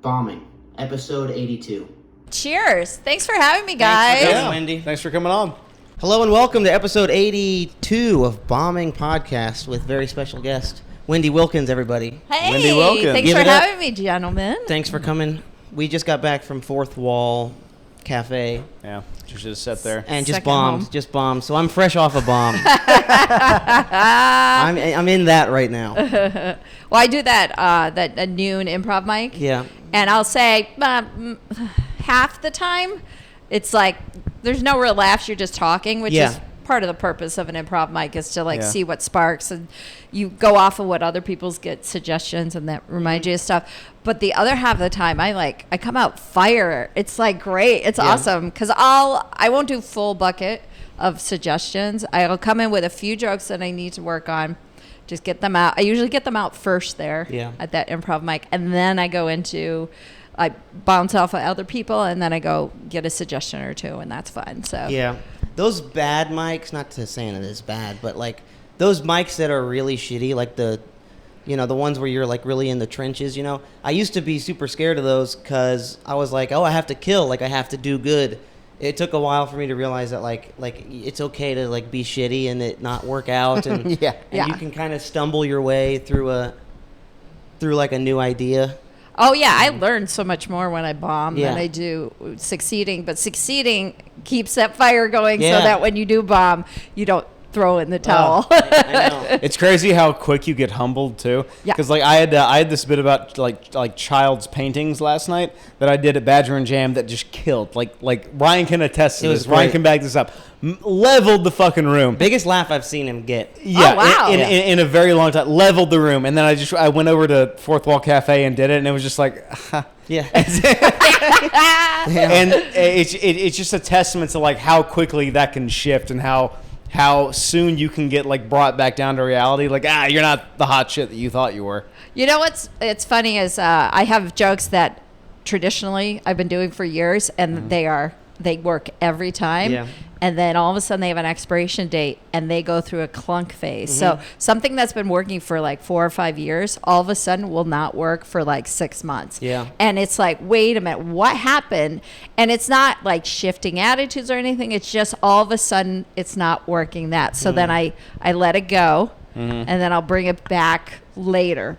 Bombing, episode 82. Cheers. Thanks for having me, guys. Thanks for coming, Wendy. Thanks for coming on. Hello and welcome to episode 82 of Bombing Podcast with very special guest, Wendy Wilkins, everybody. Hey, Wendy Wilkins. thanks Give for it up. having me, gentlemen. Thanks for coming. We just got back from Fourth Wall Cafe Yeah, you should have sat there. and just Second bombed. home. Just bombed. So I'm fresh off a bomb. I'm in that right now. Well, I do that noon improv mic. Yeah. And I'll say half the time, it's like there's no real laughs. You're just talking, which Yeah. is part of the purpose of an improv mic is to Yeah. see what sparks, and you go off of what other people's get suggestions, and that reminds you of stuff. But the other half of the time, I come out fire. It's like great. It's awesome because I won't do full bucket of suggestions. I'll come in with a few jokes that I need to work on. Just get them out. I usually get them out first there at that improv mic. And then I bounce off of other people, and then I go get a suggestion or two, and that's fun. So Yeah. Those bad mics, not to saying it is bad, but like those mics that are really shitty, like the ones where you're like really in the trenches, I used to be super scared of those because I was like, oh, I have to kill, like I have to do good. It took a while for me to realize that like it's okay to like be shitty and it not work out, and you can kind of stumble your way through like a new idea. Oh, yeah, I learned so much more when I bomb Yeah. than I do succeeding. But succeeding keeps that fire going so Yeah. that when you do bomb, you don't throw in the towel. I know. It's crazy how quick you get humbled too. Yeah. Because like I had this bit about like child's paintings last night that I did at Badger and Jam that just killed. Like Ryan can attest to It was this. Ryan great. can back this up. Leveled the fucking room. Biggest laugh I've seen him get. Yeah, wow. in a very long time. Leveled the room, and then I went over to Fourth Wall Cafe and did it, and it was just like, Yeah. and it's just a testament to like how quickly that can shift and how soon you can get like brought back down to reality. Like, you're not the hot shit that you thought you were. You know it's funny is I have jokes that traditionally I've been doing for years, and they work every time. Yeah. And then all of a sudden they have an expiration date and they go through a clunk phase. So something that's been working for like 4 or 5 years, all of a sudden will not work for like 6 months. Yeah. And it's like, wait a minute, what happened? And it's not like shifting attitudes or anything. It's just all of a sudden it's not working that. So then I let it go, and then I'll bring it back later.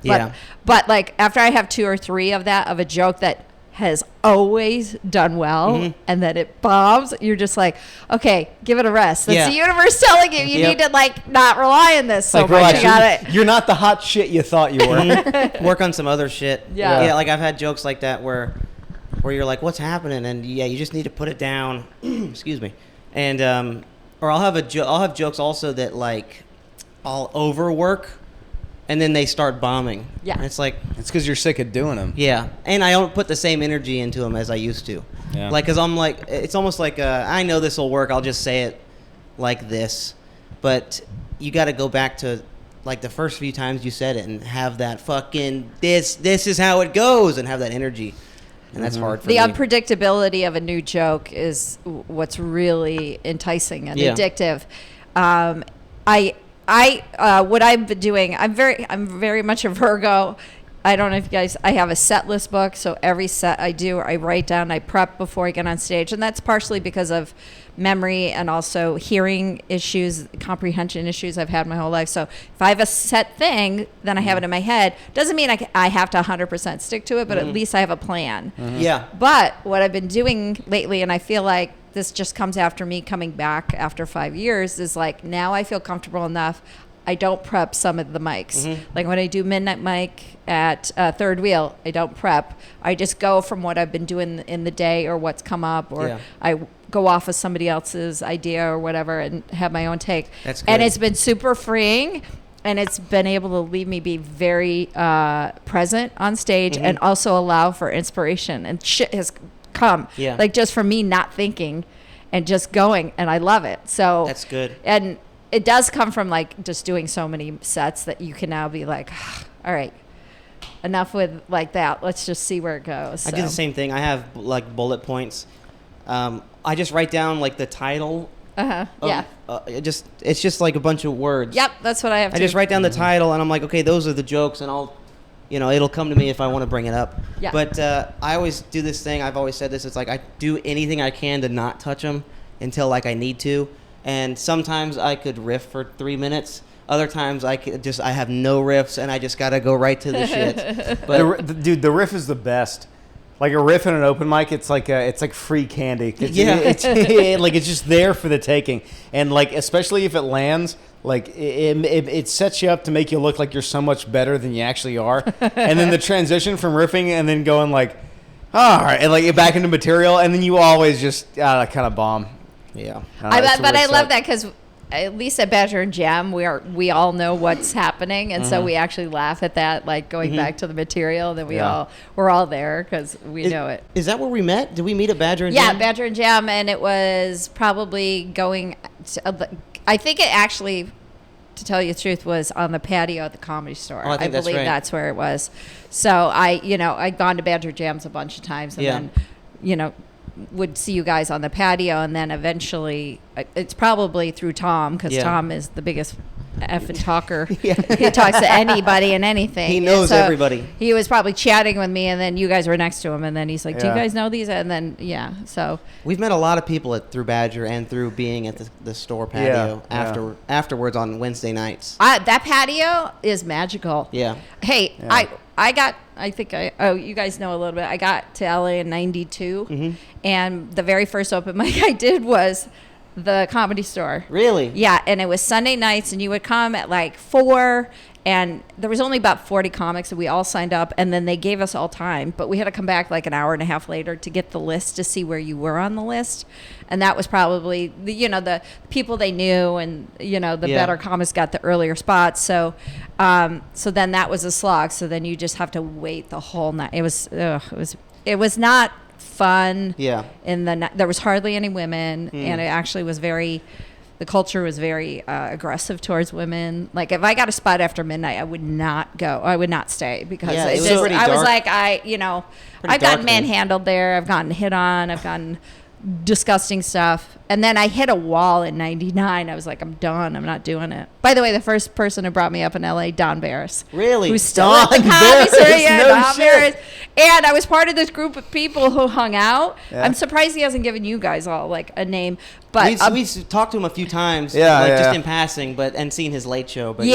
But like after I have 2 or 3 of a joke that has always done well, and then it bombs, you're just like, okay, give it a rest. That's the universe telling you need to like not rely on this so Like, much. relax, You got it. You're not the hot shit you thought you were. Work on some other shit. Yeah. Like I've had jokes like that where you're like, what's happening? And you just need to put it down. Excuse me. And or I'll have jokes also that like I'll overwork and then they start bombing. Yeah. And it's like, It's because you're sick of doing them. yeah. And I don't put the same energy into them as I used to. Yeah. Like, cause I'm like, it's almost like I know this will work. I'll just say it like this, but you got to go back to like the first few times you said it and have that fucking this is how it goes and have that energy, and that's hard for The me. unpredictability of a new joke is what's really enticing and addictive. What I've been doing, I'm very much a Virgo. I don't know if you guys, I have a set list book, so every set I write down, I prep before I get on stage, and that's partially because of memory and also hearing issues, comprehension issues I've had my whole life. So if I have a set thing, then I have it in my head. Doesn't mean I have to 100% stick to it, but at least I have a plan. Yeah. But what I've been doing lately, and I feel like this just comes after me coming back after 5 years, is like now I feel comfortable enough. I don't prep some of the mics. Like when I do midnight mic at Third Wheel, I don't prep. I just go from what I've been doing in the day or what's come up, or I go off of somebody else's idea or whatever and have my own take. That's good. And it's been super freeing. And it's been able to leave me be very present on stage and also allow for inspiration. And shit has come. Yeah. Like just from me not thinking and just going. And I love it. So That's good. And it does come from like just doing so many sets that you can now be like, all right, enough with like that. Let's just see where it goes. I do the same thing. I have like bullet points. I just write down like the title. Yeah. It's just like a bunch of words. Yep. That's what I have to I just write down the title and I'm like, okay, those are the jokes, and I'll you know, it'll come to me if I want to bring it up. Yeah. But I always do this thing. I've always said this. It's like I do anything I can to not touch them until like I need to. And sometimes I could riff for 3 minutes. Other times I have no riffs and I just gotta go right to the shit. But Dude, the riff is the best. Like a riff in an open mic, it's like free candy. It's just there for the taking. And like especially if it lands, like it sets you up to make you look like you're so much better than you actually are. And then the transition from riffing and then going like, all right, and like back into material, and then you always just kind of bomb. yeah. But I love that because at least at Badger and Jam, we all know what's happening, and so we actually laugh at that, like going back to the material. Then we're all there because we know it. Is that where we met? Did we meet at Badger and Yeah, Jam? Badger and Jam, and it was probably going. I think it actually, to tell you the truth, was on the patio at the Comedy Store. Oh, I think that's believe right. that's where it was. So I'd gone to Badger Jams a bunch of times, and then, would see you guys on the patio, and then eventually it's probably through Tom because Tom is the biggest effing talker. He talks to anybody and anything. He knows everybody. He was probably chatting with me, and then you guys were next to him, and then he's like, "Do you guys know these?" And then so We've met a lot of people through Badger and through being at the store patio afterwards on Wednesday nights. that patio is magical. Yeah. Hey, you guys know a little bit. I got to LA in '92, and the very first open mic I did was the Comedy Store. Really? Yeah, and it was Sunday nights, and you would come at like 4, and there was only about 40 comics, and we all signed up, and then they gave us all time, but we had to come back like an hour and a half later to get the list to see where you were on the list, and that was probably the people they knew, and the better comics got the earlier spots, so then that was a slog. So then you just have to wait the whole night. It was not fun. Yeah. There was hardly any women, and it actually was the culture was very aggressive towards women. Like if I got a spot after midnight, I would not go. I would not stay because it was pretty I was dark. like I've gotten manhandled there. I've gotten hit on. I've gotten disgusting stuff. And then I hit a wall in '99. I was like, I'm done. I'm not doing it. By the way, the first person who brought me up in LA, Don Barris. Really? Who's still at the Comedy Store. Yeah, No Don shit. Barris. And I was part of this group of people who hung out. Yeah. I'm surprised he hasn't given you guys all like a name. But we've talked to him a few times, just in passing, and seen his late show. But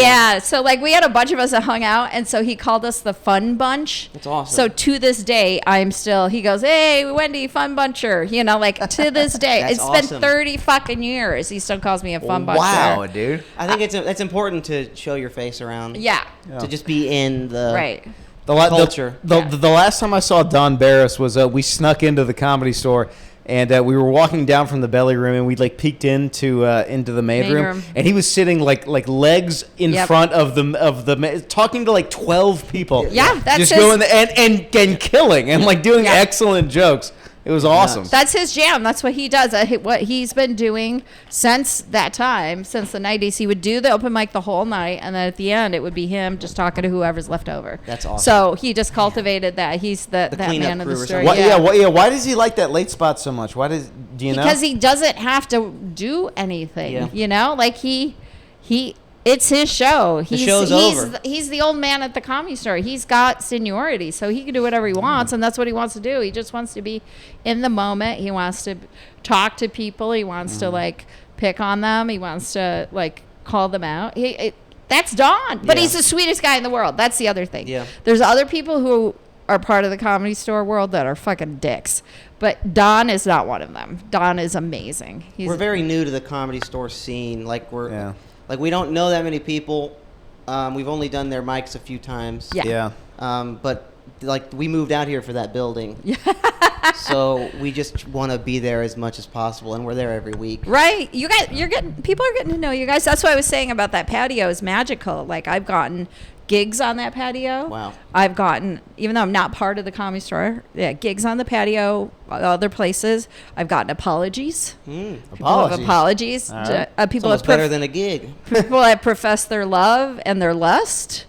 so like we had a bunch of us that hung out, and so he called us the Fun Bunch. That's awesome. So to this day, he goes, "Hey, Wendy, Fun Buncher," like to this day. It's awesome. been 30 fucking years. He still calls me a Fun Buncher. Wow, dude. I think it's important to show your face around. Yeah. To just be in the Right. culture. The last time I saw Don Barris was we snuck into the Comedy Store. And we were walking down from the belly room, and we like peeked into the main room, and he was sitting like legs in front of the talking to like 12 people. Yeah, that's just going and killing and like doing excellent jokes. It was awesome. That's his jam. That's what he does. What he's been doing since that time, since the 90s. He would do the open mic the whole night, and then at the end, it would be him just talking to whoever's left over. That's awesome. So he just cultivated that. He's that man of the story. Why does he like that late spot so much? Do you know? Because he doesn't have to do anything. Like he it's his show. Show's over. He's the old man at the Comedy Store. He's got seniority, so he can do whatever he wants, and that's what he wants to do. He just wants to be in the moment. He wants to talk to people. He wants to like pick on them. He wants to like call them out. That's Don, but he's the sweetest guy in the world. That's the other thing. Yeah. There's other people who are part of the Comedy Store world that are fucking dicks, but Don is not one of them. Don is amazing. We're very new to the Comedy Store scene. Like we don't know that many people. We've only done their mics a few times. Yeah. But like we moved out here for that building. So we just want to be there as much as possible, and we're there every week. Right. You guys, people are getting to know you guys. That's what I was saying about that patio is magical. Like I've gotten gigs on that patio. Wow. I've gotten, even though I'm not part of the Comedy Store, gigs on the patio, other places. I've gotten apologies. People have apologies. People It's better than a gig. People have professed their love and their lust.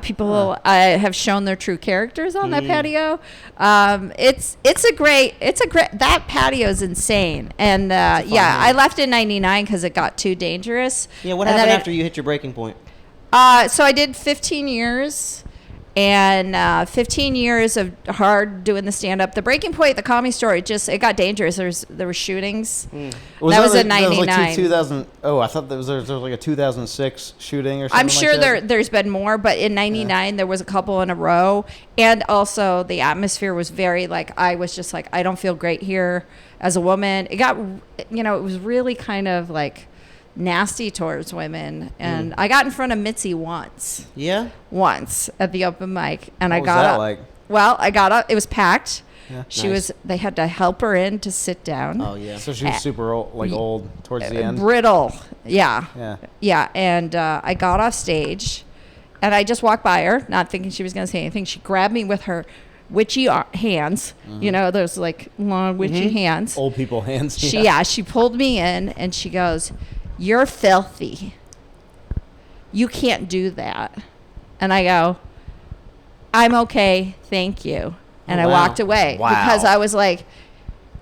People have shown their true characters on that patio. It's a great that patio is insane. And I left in '99 because it got too dangerous. Yeah, what happened after you hit your breaking point? So I did 15 years, And 15 years of hard doing the stand-up. The breaking point, the Comedy Store, it got dangerous. There were shootings. That was in 99. That was like 2000. Oh, I thought there was like a 2006 shooting or something. I'm sure like that. there's been more, but in 99 there was a couple in a row. And also the atmosphere was very like, I was just like, I don't feel great here as a woman. It got, it was really kind of like nasty towards women, and I got in front of Mitzi once at the open mic, and what I was got that up. like? Well, I got up. It was packed. Yeah. They had to help her in to sit down. Oh yeah. So she was super old, old towards the end. Brittle. Yeah. Yeah. Yeah. And I got off stage, and I just walked by her, not thinking she was going to say anything. She grabbed me with her witchy hands, those like long witchy hands. Old people hands. She pulled me in, and she goes, "You're filthy. You can't do that." And I go, "I'm okay, thank you." And I walked away because I was like,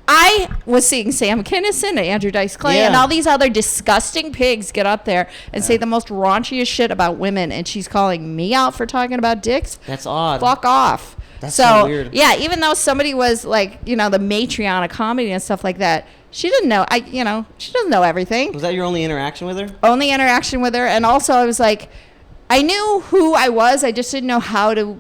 I was seeing Sam Kinison and Andrew Dice Clay and all these other disgusting pigs get up there and say the most raunchiest shit about women, and she's calling me out for talking about dicks. That's odd. Fuck off. That's so weird. Yeah, even though somebody was like, the Matreon of comedy and stuff like that, she didn't know. She doesn't know everything. Was that your only interaction with her? Only interaction with her, and also I was like, I knew who I was. I just didn't know how to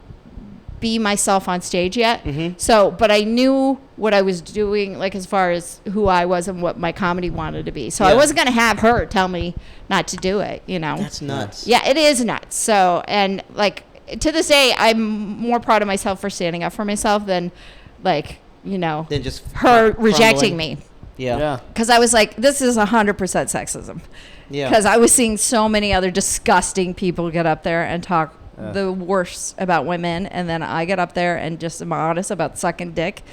be myself on stage yet. So, but I knew what I was doing, like as far as who I was and what my comedy wanted to be. So I wasn't gonna have her tell me not to do it. That's nuts. Yeah, it is nuts. So, and like to this day, I'm more proud of myself for standing up for myself than like than just her rejecting crumbling. me. Yeah. Because I was like, this is 100% sexism. Yeah. Because I was seeing so many other disgusting people get up there and talk the worst about women, and then I get up there and just am honest about sucking dick,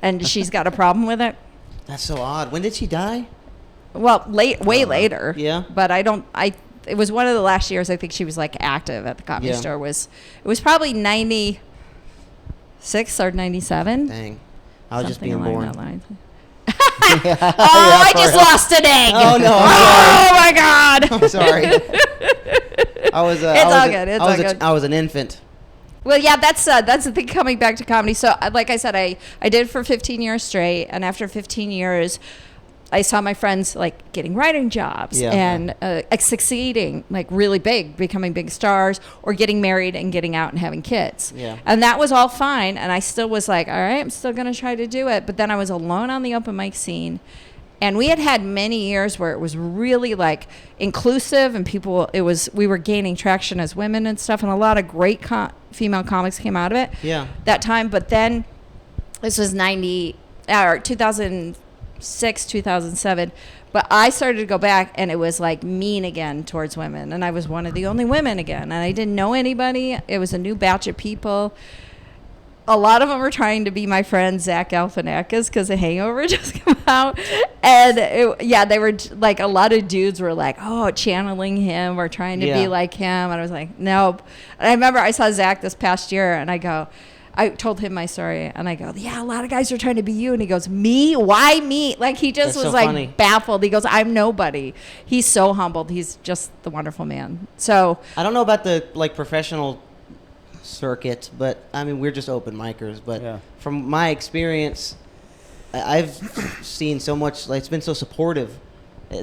and she's got a problem with it. That's so odd. When did she die? Well, way later. Yeah. But it was one of the last years I think she was like active at the Comedy Store. It was probably 96 or 97. Dang. I was just being along born. that line. I just lost an egg. Oh no! Oh my God! I'm sorry. I was. It's all good. It's all good. I was an infant. Well, yeah, that's the thing coming back to comedy. So, like I said, I did it for 15 years straight, and after 15 years, I saw my friends like getting writing jobs and succeeding like really big, becoming big stars, or getting married and getting out and having kids. Yeah. And that was all fine. And I still was like, all right, I'm still going to try to do it. But then I was alone on the open mic scene. And we had many years where it was really like inclusive, and we were gaining traction as women and stuff. And a lot of great female comics came out of it that time. But then this was 2006, 2007, but I started to go back, and it was like mean again towards women, and I was one of the only women again, and I didn't know anybody. It was a new batch of people. A lot of them were trying to be my friend Zach Galifianakis because The Hangover just came out, and they were like, a lot of dudes were like, oh, channeling him or trying to be like him, and I was like, nope. And I remember I saw Zach this past year, and I told him my story, and I go, yeah, a lot of guys are trying to be you. And he goes, me? Why me? Like, he just was like funny. Baffled. He goes, I'm nobody. He's so humbled. He's just the wonderful man. So I don't know about the like professional circuit, but I mean, we're just open micers. But from my experience, I've seen so much, like, it's been so supportive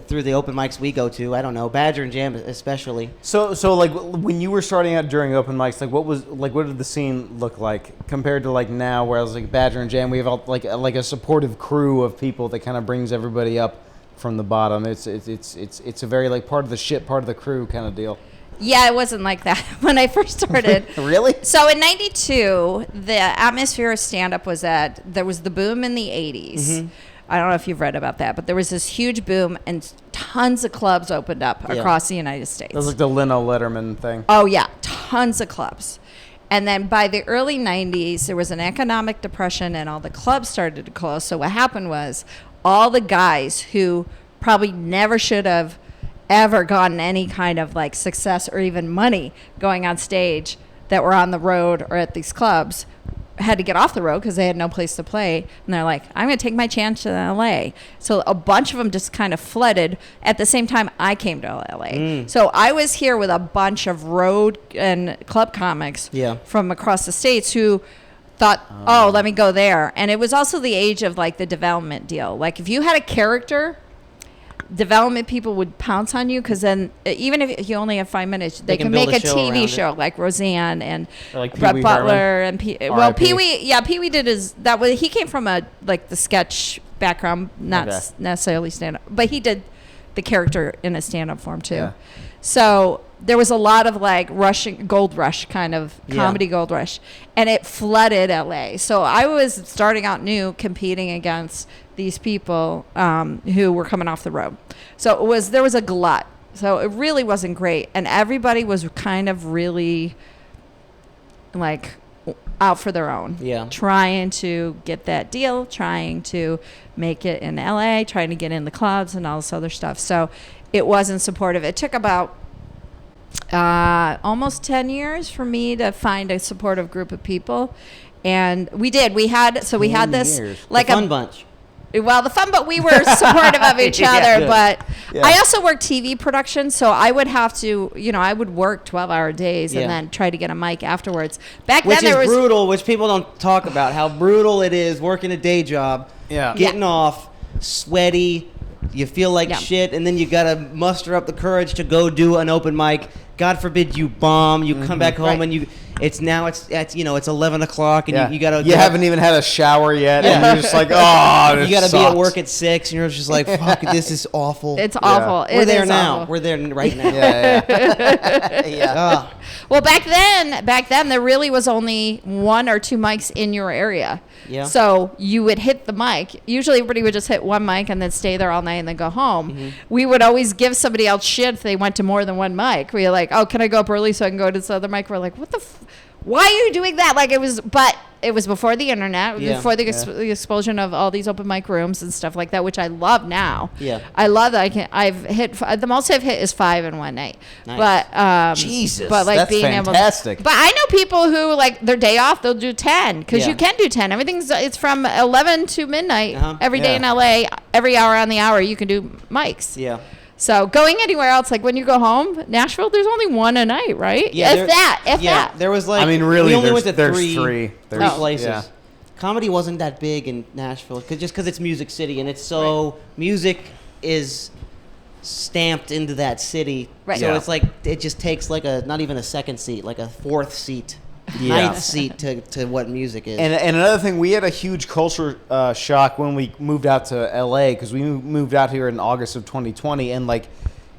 through the open mics we go to. I don't know, Badger and Jam especially. So like when you were starting out during open mics, like what did the scene look like compared to like now, where I was like Badger and Jam, we have like a supportive crew of people that kind of brings everybody up from the bottom. It's a very like part of the shit, part of the crew kind of deal. Yeah, it wasn't like that when I first started. Really? So in 92, the atmosphere of stand-up was there was the boom in the 80s. Mm-hmm. I don't know if you've read about that, but there was this huge boom, and tons of clubs opened up across the United States. That was like the Leno Letterman thing. Oh, yeah, tons of clubs. And then by the early 90s, there was an economic depression, and all the clubs started to close. So what happened was all the guys who probably never should have ever gotten any kind of like success or even money going on stage that were on the road or at these clubs had to get off the road because they had no place to play. And they're like, I'm going to take my chance in LA. So a bunch of them just kind of flooded at the same time I came to LA. So I was here with a bunch of road and club comics from across the states who thought, oh, let me go there. And it was also the age of like the development deal. Like if you had a character, development people would pounce on you because then even if you only have 5 minutes, they can make a TV show like Roseanne and like Brett Butler Herman. and Pee-wee did he came from the sketch background, not necessarily stand up, but he did the character in a stand up form too. So there was a lot of like gold rush kind of comedy gold rush, and it flooded LA. So I was starting out new, competing against these people who were coming off the road. So there was a glut. So it really wasn't great, and everybody was kind of really like out for their own. Trying to get that deal, trying to make it in LA, trying to get in the clubs and all this other stuff. So it wasn't supportive. It took about almost 10 years for me to find a supportive group of people. And we did. We had this like a fun bunch. Well, but we were supportive of each other. But I also worked TV production, so I would have to, I would work 12-hour days and then try to get a mic afterwards. Which is brutal, which people don't talk about, how brutal it is working a day job, getting off, sweaty, you feel like shit, and then you got to muster up the courage to go do an open mic. God forbid you bomb, you come back home and it's 11 o'clock and you gotta. You haven't even had a shower yet, and you're just like, oh, you gotta be at work at 6, and you're just like, fuck, this is awful. It's awful. We're there now. We're there right now. Well, back then there really was only 1 or 2 mics in your area. So you would hit the mic. Usually everybody would just hit one mic and then stay there all night and then go home. We would always give somebody else shit if they went to more than one mic. We were like, oh, can I go up early so I can go to this other mic? We're like, what the why are you doing that? Like it was before the internet, before the explosion of all these open mic rooms and stuff like that, which I love now. I love that. I've hit the most I've hit is 5 in one night. Nice. But Jesus, but like that's being fantastic. But I know people who like their day off they'll do 10 because you can do 10. It's from 11 to midnight every day in LA. Every hour on the hour you can do mics. So going anywhere else, like when you go home, Nashville, there's only 1 a night, right? If that. There was like, I mean, really, we only went to there's three There's places. Comedy wasn't that big in Nashville, because it's Music City, and it's so music is stamped into that city. So it's like it just takes like not even a second seat, like a 4th seat. 9th seat to what music is. And another thing, we had a huge culture shock when we moved out to LA, because we moved out here in August of 2020, and like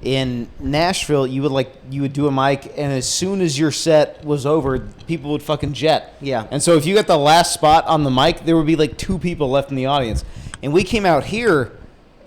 in Nashville you would do a mic, and as soon as your set was over people would fucking jet. And so if you got the last spot on the mic, there would be like 2 people left in the audience. And we came out here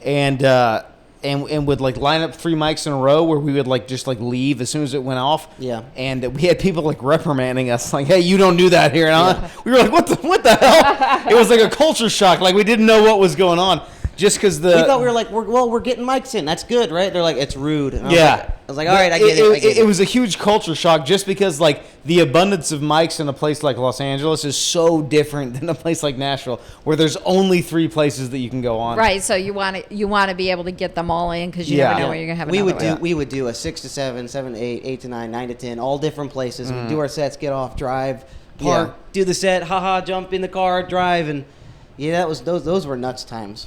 and would like line up 3 mics in a row where we would like just like leave as soon as it went off. And we had people like reprimanding us, like, "Hey, you don't do that here." And we were like, "What the hell?" It was like a culture shock. Like we didn't know what was going on, just because we thought we were like, we're getting mics in. That's good, right? They're like, it's rude. And I was like, all right, I get it. It was a huge culture shock, just because like the abundance of mics in a place like Los Angeles is so different than a place like Nashville, where there's only 3 places that you can go on. Right. So you want to be able to get them all in, because you never know where you're gonna have. We would do a 6 to 7, 7 to 8, 8 to 9, 9 to 10, all different places. We'd do our sets, get off, drive, park, do the set, jump in the car, drive, and those were nuts times.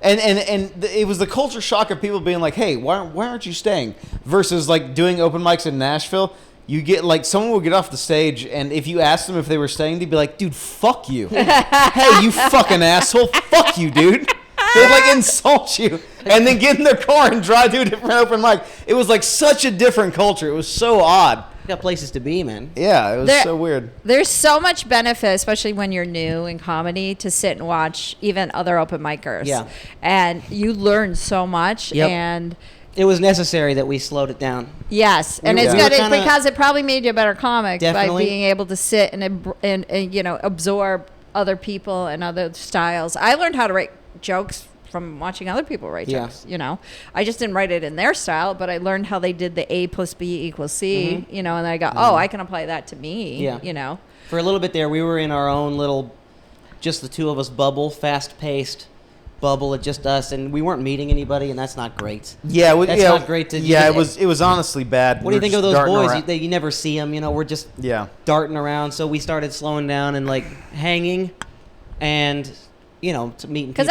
And it was the culture shock of people being like, "Hey, why aren't you staying?" Versus like doing open mics in Nashville. You get like someone will get off the stage, and if you asked them if they were staying, they'd be like, "Dude, fuck you." "Hey, you fucking asshole. Fuck you, dude." They'd like insult you and then get in their car and drive to a different open mic. It was like such a different culture. It was so odd. Got places to be, man. Yeah, it was so weird. There's so much benefit, especially when you're new in comedy, to sit and watch even other open micers. And you learn so much. And it was necessary that we slowed it down. Yes, and it's good because it probably made you a better comic by being able to sit and absorb other people and other styles. I learned how to write jokes from watching other people write jokes. I just didn't write it in their style, but I learned how they did the A plus B equals C, and then I go, I can apply that to me, For a little bit there, we were in our own little, just the two of us bubble, fast-paced bubble, at just us, and we weren't meeting anybody, and that's not great. Yeah, That's not great to. Yeah, it was honestly bad. What do you think of those boys? You never see them. We're just darting around. So we started slowing down and like hanging, and to meeting people. Because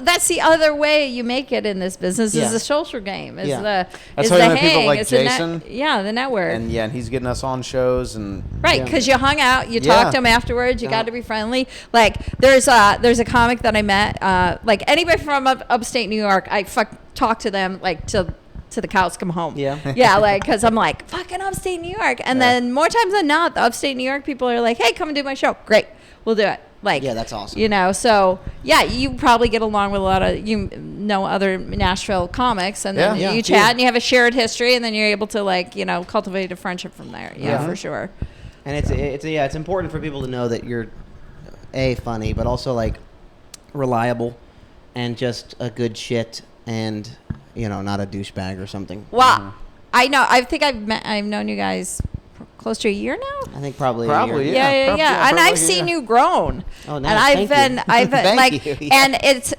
that's the other way you make it in this business is the social game. Is that's is why the you met hang. people like It's Jason. the network. And he's getting us on shows and right, because you hung out, you talked to him afterwards, you got to be friendly. Like there's a comic that I met, like anybody from upstate New York, I talk to them like to the cows come home. Yeah, like because I'm like fucking upstate New York, and then more times than not, the upstate New York people are like, hey, come and do my show. Great, we'll do it. Like, that's awesome. So you probably get along with a lot of other Nashville comics, and then you chat and you have a shared history, and then you're able to cultivate a friendship from there. Yeah, for sure. And it's important for people to know that you're funny, but also like reliable, and just a good shit, and not a douchebag or something. Well, I know. I think I've known you guys close to a year now. I think probably yeah. And I've seen you grown. Oh, nice. And I've been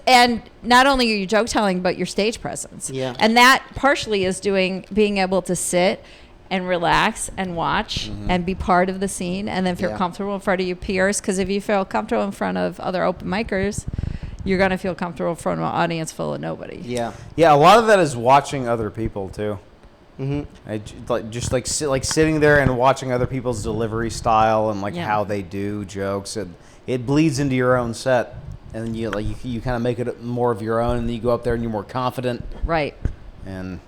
and not only are you joke telling, but your stage presence. Yeah. And that partially is being able to sit and relax and watch and be part of the scene, and then feel comfortable in front of your peers. Because if you feel comfortable in front of other open micers, you're gonna feel comfortable in front of an audience full of nobody. Yeah. A lot of that is watching other people too. Mm-hmm. Sitting there and watching other people's delivery style and how they do jokes, and it bleeds into your own set, and then you kind of make it more of your own, and then you go up there and you're more confident, right? And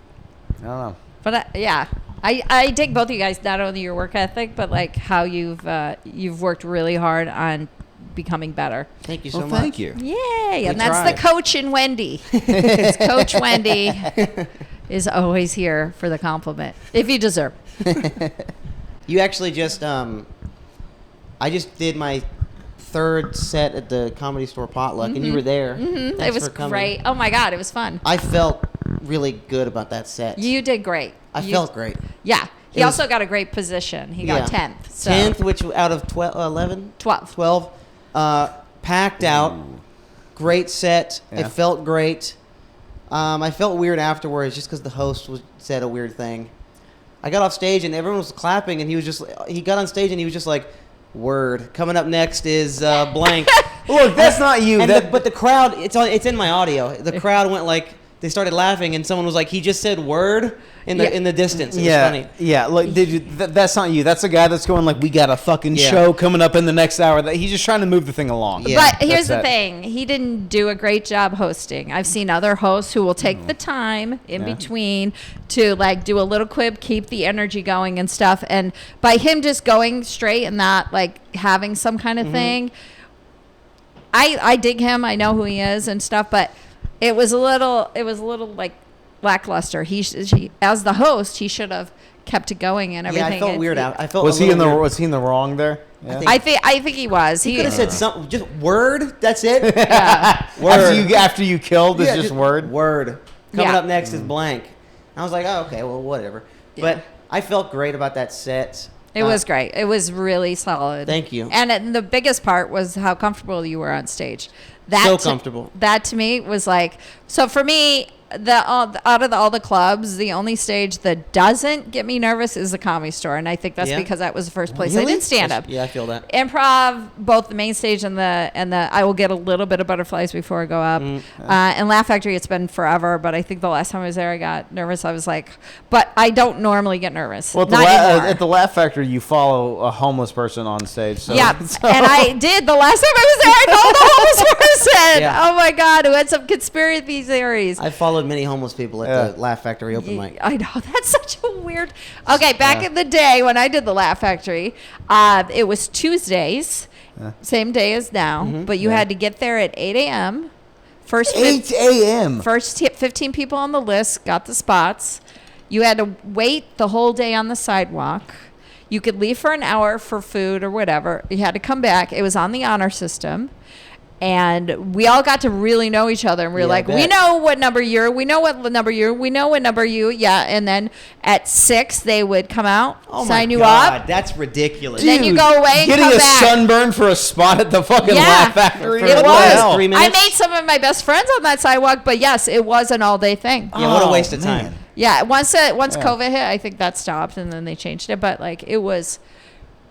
I don't know, but I dig both of you guys, not only your work ethic, but like how you've worked really hard on becoming better. Thank you so much. Thank you. Yay! And that's the coach in Wendy. It's Coach Wendy. Is always here for the compliment, if you deserve. You actually just, I just did my third set at the Comedy Store potluck, and you were there. Mm-hmm. It was great. Oh my God, it was fun. I felt really good about that set. You did great. I felt great. Yeah. He also got a great position. He got 10th. So. 10th, which out of 11? 12. Packed out. Great set. Yeah. It felt great. I felt weird afterwards just because the host said a weird thing. I got off stage and everyone was clapping, and he got on stage and he was just like, word. Coming up next is blank. Look, that's not you. But the crowd, it's in my audio. The crowd went like, they started laughing, and someone was like, he just said word in the distance. It was funny. Yeah, look, that's not you. That's a guy that's going like, we got a fucking show coming up in the next hour. He's just trying to move the thing along. Yeah. But here's the thing. He didn't do a great job hosting. I've seen other hosts who will take the time in between to like do a little quib, keep the energy going and stuff. And by him just going straight and not like having some kind of thing, I dig him. I know who he is and stuff, but it was a little like lackluster. He as the host, he should have kept it going and everything. Yeah, I felt weird out. I felt was he in the wrong there? Yeah. I think he was. He could have said something. Just word. That's it. Yeah. Word. After you killed, it's just word. Word. Coming up next is blank. I was like, oh, okay, well, whatever. Yeah. But I felt great about that set. It was great. It was really solid. Thank you. And the biggest part was how comfortable you were on stage. So comfortable. That to me was like, so for me, out of all the clubs, the only stage that doesn't get me nervous is the Comedy Store, and I think that's because that was the first place I did stand up. Yeah, I feel that. Improv, both the main stage and the I will get a little bit of butterflies before I go up. And Laugh Factory, it's been forever, but I think the last time I was there, I got nervous. I was like, but I don't normally get nervous. Well, at the Laugh Factory, you follow a homeless person on stage. So, yeah, and I did the last time I was there. I followed a homeless person. Yeah. Oh my God, who had some conspiracy theories. I followed many homeless people at the Laugh Factory open mic. I know, that's such a weird. Okay, back in the day when I did the Laugh Factory, it was Tuesdays, same day as now, but you had to get there at 8 a.m. First 8 a.m. First 15 people on the list got the spots. You had to wait the whole day on the sidewalk. You could leave for an hour for food or whatever. You had to come back. It was on the honor system. And we all got to really know each other. And we were like, we know what number you're. We know what number you're. We know what number you. Yeah. And then at 6, they would come out, sign you up. That's ridiculous. Dude, then you go away and getting come a back. sunburn for a spot at the fucking Laugh Factory. It was. 3 minutes? I made some of my best friends on that sidewalk, but yes, it was an all-day thing. Yeah, what a waste of time. Yeah, once COVID hit, I think that stopped, and then they changed it. But like, it was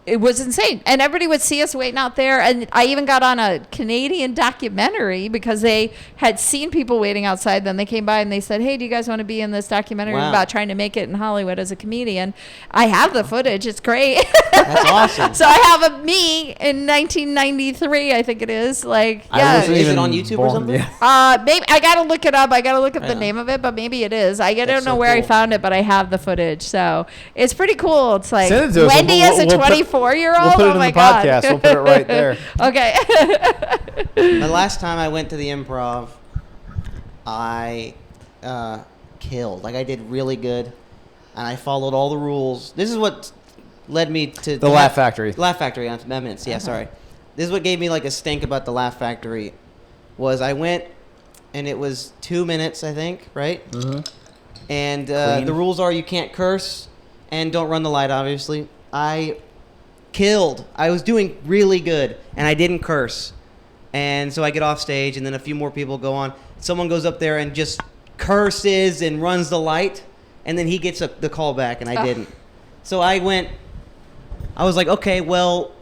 insane, and everybody would see us waiting out there. And I even got on a Canadian documentary because they had seen people waiting outside. Then they came by and they said, "Hey, do you guys want to be in this documentary about trying to make it in Hollywood as a comedian?" I have the footage; it's great. That's awesome. So I have me in 1993, I think it is. Like, yeah, is it on YouTube or something? Yeah. Maybe I gotta look it up. I gotta look up the name of it, but maybe it is. I don't know where I found it, but I have the footage, so it's pretty cool. It's like Wendy as a 24-year-old. We'll put it in the podcast. We'll put it right there. Okay. The last time I went to the Improv, I killed. Like, I did really good, and I followed all the rules. This is what led me to the Laugh Factory. Laugh Factory on minutes. Yeah, sorry. This is what gave me like a stink about the Laugh Factory. Was I went, and it was 2 minutes, I think, right? Mm-hmm. And the rules are you can't curse and don't run the light. Obviously, I killed. I was doing really good, and I didn't curse. And so I get off stage, and then a few more people go on. Someone goes up there and just curses and runs the light, and then he gets the call back, and I didn't. So I was like, okay, well,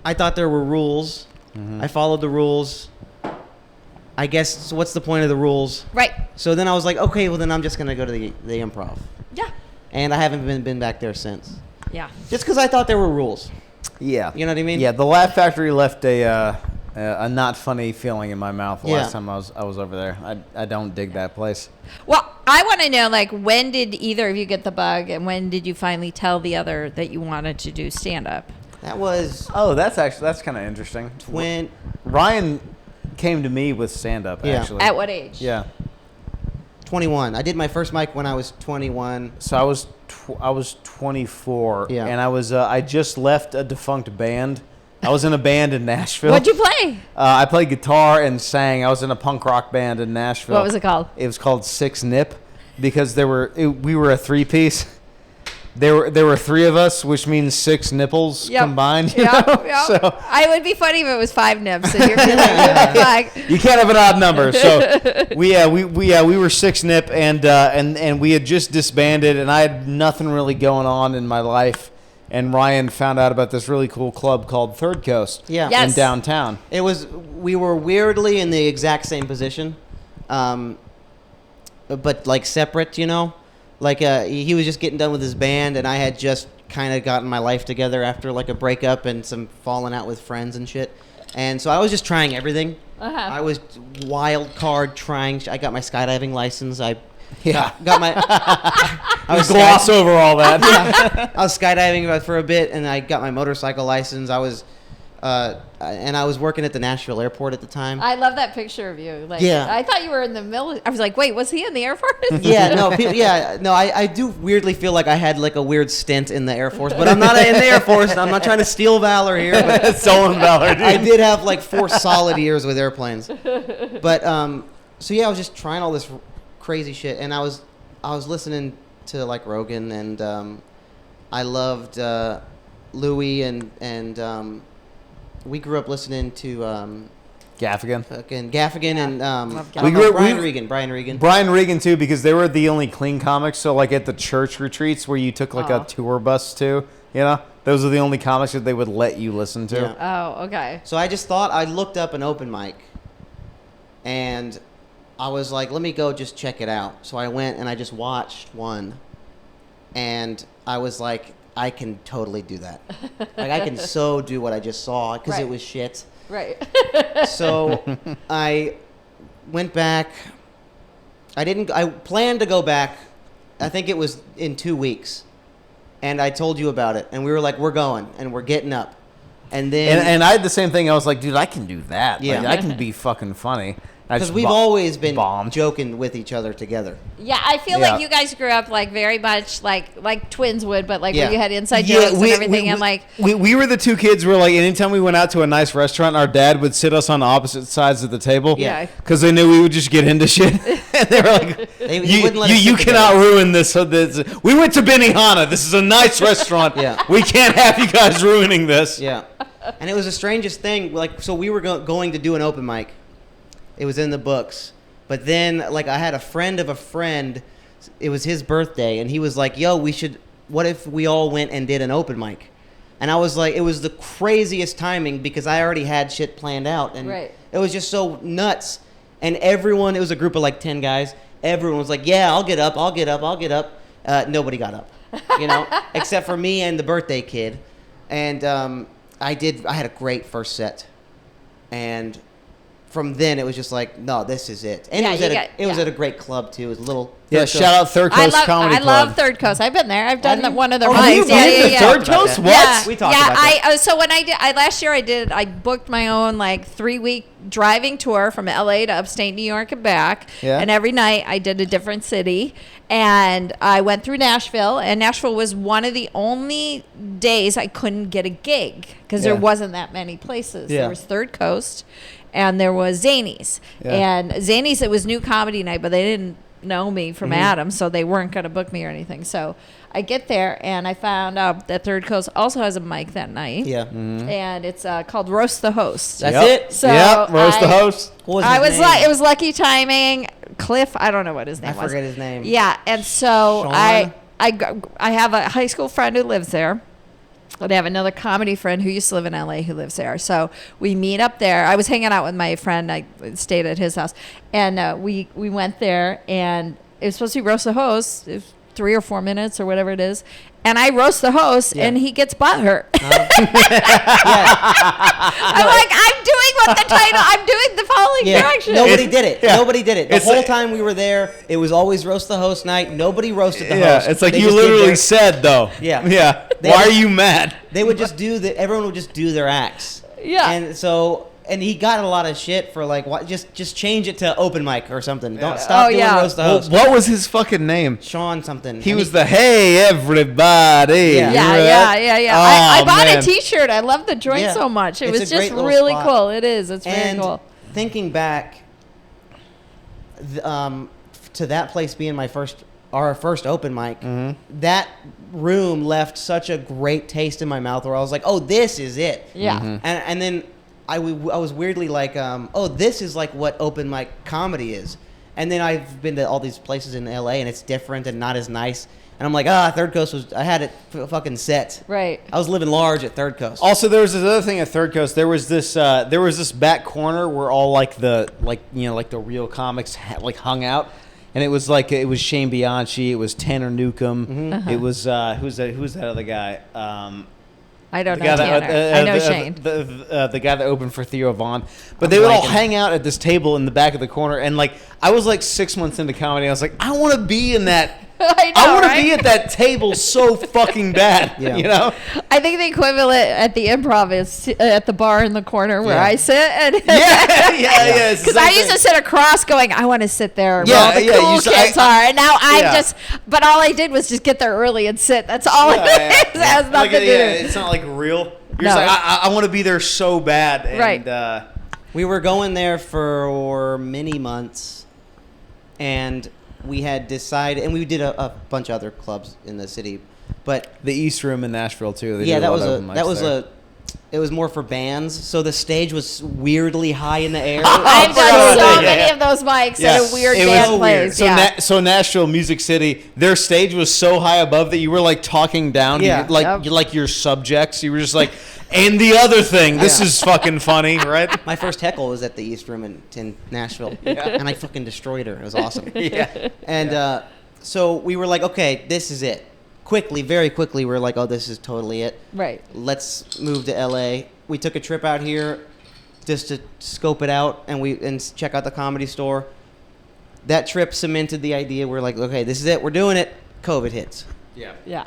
I thought there were rules. Mm-hmm. I followed the rules. I guess, so what's the point of the rules? Right. So then I was like, okay, well, then I'm just going to go to the Improv. Yeah. And I haven't been back there since. Yeah. Just because I thought there were rules. Yeah. You know what I mean? Yeah, the Laugh Factory left a not funny feeling in my mouth the last time I was over there. I don't dig that place. Well, I want to know, like, when did either of you get the bug, and when did you finally tell the other that you wanted to do stand-up? That was... Oh, that's kind of interesting. Ryan came to me with stand-up, actually. At what age? Yeah. 21. I did my first mic when I was 21. So I was 24, yeah. And I just left a defunct band. I was in a band in Nashville. What'd you play? I played guitar and sang. I was in a punk rock band in Nashville. What was it called? It was called Six Nip, because we were a 3-piece. There were 3 of us, which means 6 nipples combined. Yep. So I would be funny if it was 5 nips. And you're like, you can't have an odd number. So we were 6 nip, and we had just disbanded, and I had nothing really going on in my life. And Ryan found out about this really cool club called Third Coast in downtown. We were weirdly in the exact same position, but like separate, you know? Like he was just getting done with his band, and I had just kind of gotten my life together after like a breakup and some falling out with friends and shit. And so I was just trying everything. I was wild card trying. I got my skydiving license. I got my... I was gloss over all that. I was skydiving for a bit, and I got my motorcycle license. I was working at the Nashville airport at the time. I love that picture of you. Like, I thought you were in the military. I was like, wait, was he in the Air Force? I do weirdly feel like I had like a weird stint in the Air Force, but I'm not in the Air Force. I'm not trying to steal valor here. But stolen valor, dude. I did have like 4 solid years with airplanes. But so yeah, I was just trying all this crazy shit, and I was listening to like Rogan, and I loved Louis, and we grew up listening to Gaffigan. Gaffigan, and we grew up, Brian Regan. Brian Regan too, because they were the only clean comics. So like at the church retreats where you took like a tour bus to, you know, those are the only comics that they would let you listen to. Yeah. Oh, okay. So I just thought, I looked up an open mic, and I was like, let me go just check it out. So I went and I just watched one, and I was like, I can totally do that. Like, I can so do what I just saw, because it was shit. Right. So I went back. I planned to go back. I think it was in 2 weeks. And I told you about it. And we were like, we're going, and we're getting up. And then... And I had the same thing. I was like, dude, I can do that. Yeah. Like, I can be fucking funny. Because we've always been bombed. joking with each other together. Yeah, I feel Yeah. like you guys grew up like very much like twins would, but like Yeah. where you had inside jokes and everything, and like we were the two kids where like anytime we went out to a nice restaurant, our dad would sit us on opposite sides of the table. Yeah. Because they knew we would just get into shit. And they were like, He wouldn't let us you sit cannot together." ruin this. We went to Benihana. This is a nice restaurant. Yeah. We can't have you guys ruining this. Yeah. And it was the strangest thing. Like, so we were going to do an open mic. It was in the books. But then, like, I had a friend of a friend. It was his birthday. And he was like, yo, what if we all went and did an open mic? And I was like, it was the craziest timing because I already had shit planned out. And Right. it was just so nuts. And everyone, it was a group of like 10 guys. Everyone was like, yeah, I'll get up. Nobody got up, except for me and the birthday kid. And I had a great first set. And from then it was just like, no, this is it. And Yeah, it was at a great club too. It was a little Yeah, shout out Third Coast Comedy I Club. love Third Coast. I've been there. I've done Have you? one of their Oh, mics. you've Yeah, been yeah, to yeah. Third Coast? What? Yeah, We talked yeah. about that. So when last year I booked my own like 3-week driving tour from LA to upstate New York and back. Yeah. And every night I did a different city. And I went through Nashville, and Nashville was one of the only days I couldn't get a gig because there Yeah. wasn't that many places. Yeah. There was Third Coast, and there was Zanies. Yeah. And Zanies, it was new comedy night, but they didn't know me from Mm-hmm. Adam, so they weren't going to book me or anything. So I get there, and I found out that Third Coast also has a mic that night. Yeah. And it's called Roast the Host. That's Yep. it? So yep, roast the I- host. What was I his was name? like, it was lucky timing. Cliff, I don't know what his name I was. forget his name. Yeah, and so Sean? I have a high school friend who lives there. And I have another comedy friend who used to live in LA who lives there. So we meet up there. I was hanging out with my friend. I stayed at his house. And we went there, and it was supposed to be roast the host. It was 3 or 4 minutes or whatever it is. And I roast the host, Yeah. and he gets butthurt. Yeah. I'm like, I'm doing the following Yeah. direction. Nobody did it. Yeah. Nobody did it. The It's whole like- time we were there, it was always roast the host night. Nobody roasted the Yeah, host. it's like They you just did literally their- said though. Yeah. Yeah. They Why would- are you mad? They would just everyone would just do their acts. Yeah. And he got a lot of shit for like, what, just change it to open mic or something. Yeah. Don't stop Oh, doing yeah. roast the Well, host. what was his fucking name? Sean something. He And was the hey everybody. Yeah. Yeah, Remember yeah, that? yeah, yeah. Oh, I bought man. a T-shirt. I love the joint Yeah. so much. It It's was a great just little really spot. cool. It is. It's very And cool. thinking back, to that place being our first open mic, Mm-hmm. that room left such a great taste in my mouth where I was like, oh, this is it. Yeah. Mm-hmm. And then I was weirdly like, oh, this is like what open mic comedy is. And then I've been to all these places in LA, and it's different and not as nice. And I'm like, Third Coast I had it fucking set. Right. I was living large at Third Coast. Also, there was this other thing at Third Coast. There was this back corner where all like the real comics hung out, and it was Shane Bianchi, it was Tanner Newcomb, Mm-hmm. it was who's that other guy? I don't The know guy Tanner. I know Shane. The guy that opened for Theo Vaughn. But they would all blanking. hang out at this table in the back of the corner, and like I was like 6 months into comedy, I was like, I want to be in that. I I know, want right? to be at that table so fucking bad. Yeah. You know? I think the equivalent at the Improv is at the bar in the corner where Yeah. I sit, and Yeah. because I used to sit across, going, I want to sit there where Yeah, all the yeah, cool you said- kids are, and now Yeah. but all I did was just get there early and sit. That's all it is. It has nothing to do. It's not like real. You're No. just like, I want to be there so bad. And, Right. We were going there for many months, and we had decided, and we did a bunch of other clubs in the city, but the East Room in Nashville too. They yeah, do that lot was of a open mics there. it was more for bands, so the stage was weirdly high in the air. I've forgot done about so that. many of those mics Yeah. at a weird It was band so place. So, Yeah. so Nashville, Music City, their stage was so high above that you were like talking down, to Yeah. your, like Yep. you like your subjects. You were just like, and the other thing, this is fucking funny, right? My first heckle was at the East Room in Nashville, and I fucking destroyed her. It was awesome. Yeah. And so we were like, okay, this is it. Very quickly, we were like, oh, this is totally it. Right. Let's move to LA. We took a trip out here just to scope it out and check out the Comedy Store. That trip cemented the idea. We're like, okay, this is it. We're doing it. COVID hits. Yeah. Yeah.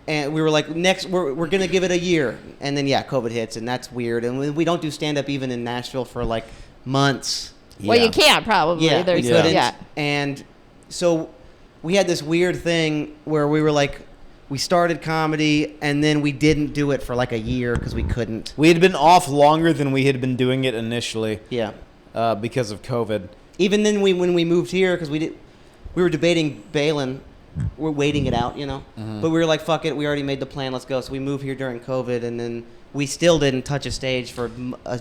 And we were like, next, we're going to give it a year. And then, yeah, COVID hits, and that's weird. And we don't do stand-up even in Nashville for, like, months. Well, Yeah. you can't probably. Yeah, we There's couldn't. yeah. And so we had this weird thing where we were like, we started comedy and then we didn't do it for like a year because we couldn't. We had been off longer than we had been doing it initially. Yeah. Because of COVID. Even then, when we moved here, because we were debating bailing, we're waiting it out, But we were like, fuck it, we already made the plan, let's go. So we moved here during COVID, and then we still didn't touch a stage for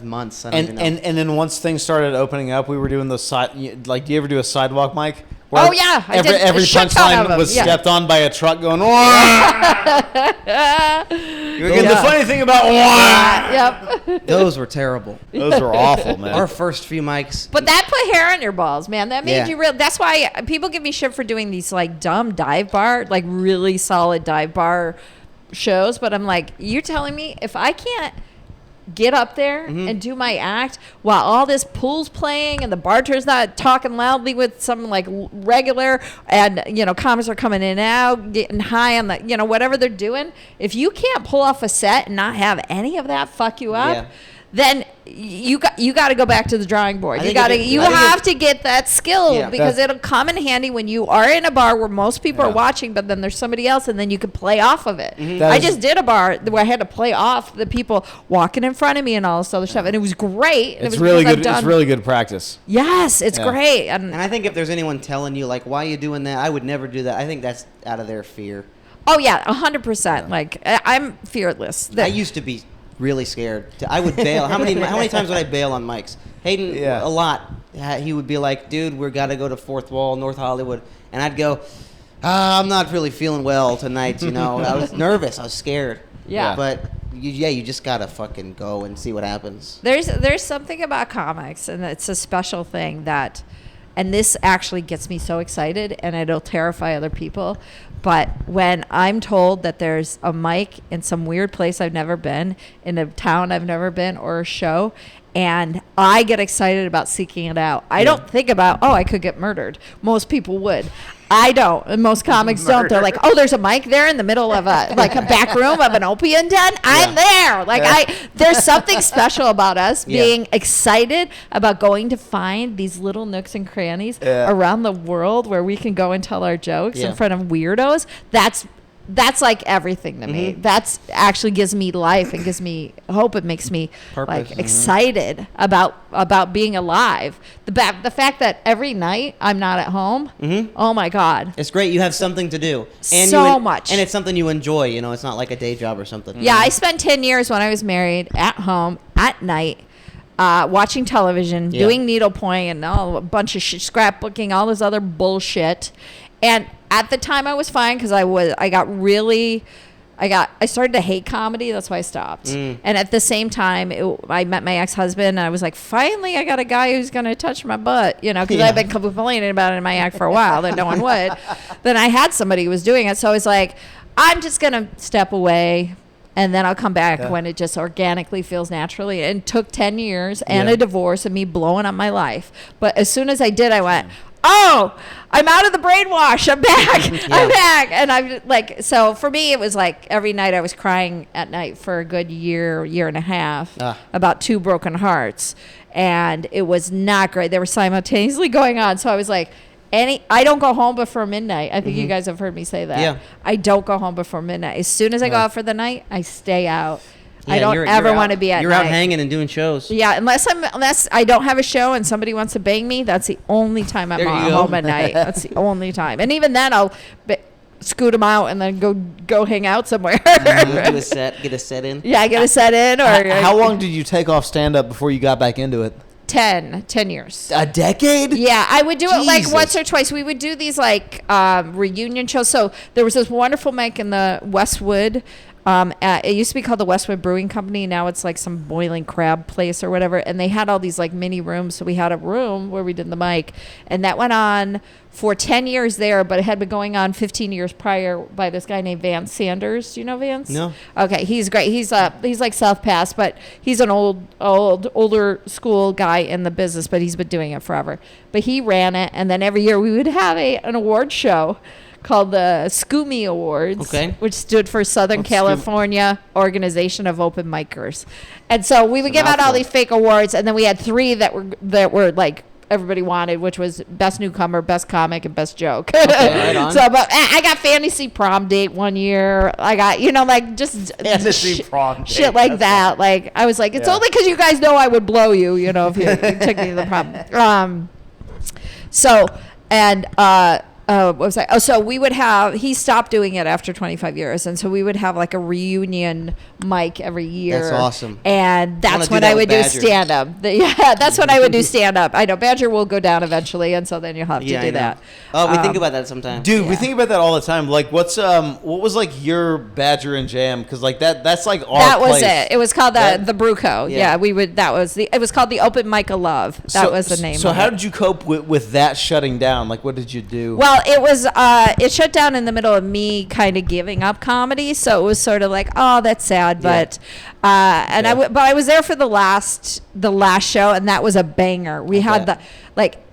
months. I don't even know. And then once things started opening up, we were doing those do you ever do a sidewalk mic? Oh, yeah. I did Every a shit ton of punchline them, was yeah. stepped on by a truck going, "Wah!" And the funny thing about Yep. Those were terrible. those were awful, man. Our first few mics. But that put hair on your balls, man. That made Yeah. you real. That's why people give me shit for doing these like dumb dive bar, like really solid dive bar shows. But I'm like, you're telling me if I can't get up there and do my act while all this pool's playing and the bartender's not talking loudly with some like regular and comics are coming in and out getting high on the whatever they're doing, if you can't pull off a set and not have any of that fuck you up, then you got to go back to the drawing board. You have to get that skill because it'll come in handy when you are in a bar where most people are watching, but then there's somebody else, and then you can play off of it. I just did a bar where I had to play off the people walking in front of me and all this other stuff, and it was great. It's really good. It's really good practice. Yes, it's great. And I think if there's anyone telling you like, why are you doing that? I would never do that. I think that's out of their fear. Oh yeah, 100%. Like I'm fearless. I used to be really scared. I would bail. How many times would I bail on mics? Hayden, a lot. He would be like, dude, we got to go to Fourth Wall, North Hollywood. And I'd go, I'm not really feeling well tonight, I was nervous. I was scared. Yeah. But, you just got to fucking go and see what happens. There's something about comics, and it's a special thing that, and this actually gets me so excited, and it'll terrify other people. But when I'm told that there's a mic in some weird place I've never been, in a town I've never been, or a show, and I get excited about seeking it out. I don't think about, I could get murdered. Most people would. I don't. And most comics don't. They're like, there's a mic there in the middle of a back room of an opium den. I'm there. There's something special about us being excited about going to find these little nooks and crannies around the world where we can go and tell our jokes in front of weirdos. That's like everything to me. That's actually gives me life and gives me hope. It makes me purpose. Excited about being alive. The fact that every night I'm not at home. Oh my God, it's great. You have something to do. And much, and it's something you enjoy. It's not like a day job or something. Yeah, I spent 10 years when I was married at home at night. Watching television, doing needlepoint and a bunch of scrapbooking, all this other bullshit. And at the time I was fine because I started to hate comedy. That's why I stopped. And at the same time, I met my ex-husband and I was like, finally, I got a guy who's going to touch my butt, because I've been complaining about it in my act for a while that no one would. Then I had somebody who was doing it. So I was like, I'm just going to step away. And then I'll come back when it just organically feels naturally. And it took 10 years and a divorce and me blowing up my life. But as soon as I did, I went, I'm out of the brainwash. I'm back. I'm back. And I'm like, so for me, it was like every night I was crying at night for a good year and a half about 2 broken hearts. And it was not great. They were simultaneously going on. So I was like, I don't go home before midnight. I think you guys have heard me say that. Yeah. I don't go home before midnight. As soon as I go out for the night, I stay out. Yeah, I don't ever want to be at night. You're out hanging and doing shows. Yeah, unless I don't have a show and somebody wants to bang me, that's the only time I'm home at night. That's the only time. And even then, I'll scoot them out and then go hang out somewhere. Do a set, get a set in. Yeah, get a set in. Or how long did you take off stand-up before you got back into it? 10 years. A decade? Yeah, I would do it like Jesus. once or twice. We would do these like reunion shows. So there was this wonderful mic in the Westwood. It used to be called the Westwood Brewing Company. Now it's like some boiling crab place or whatever. And they had all these like mini rooms. So we had a room where we did the mic. And that went on for 10 years there, but it had been going on 15 years prior by this guy named Vance Sanders. Do you know Vance? No. Okay, he's great. He's like South Pass, but he's an older school guy in the business, but he's been doing it forever. But he ran it, and then every year we would have an award show called the SCOOMY Awards, which stood for Southern California Organization of Open Micers. And so we would give out all these fake awards, and then we had 3 that were like everybody wanted, which was best newcomer, best comic, and best joke. Right on. So, but I got fantasy prom date one year. I got, like just Fantasy prom date. shit like that. Like I was like, it's only because you guys know I would blow you, if you took me to the prom. So, and what was I? Oh, so we would have, he stopped doing it after 25 years. And so we would have like a reunion mic every year. That's awesome. And that's when I would do stand up. Yeah, that's when I would do stand up. I know Badger will go down eventually. And so then you'll have to do that. Oh, we think about that sometimes. Dude, we think about that all the time. Like, what was like your Badger and Jam? Because like that's like our That was place. it. It was called the Bruco. Yeah. It was called the Open Mic of Love. That was the name. So of how it. did you cope with that shutting down? Like, what did you do? Well, it was it shut down in the middle of me kind of giving up comedy, so it was sort of like, oh, that's sad, but I was there for the last show, and that was a banger. We had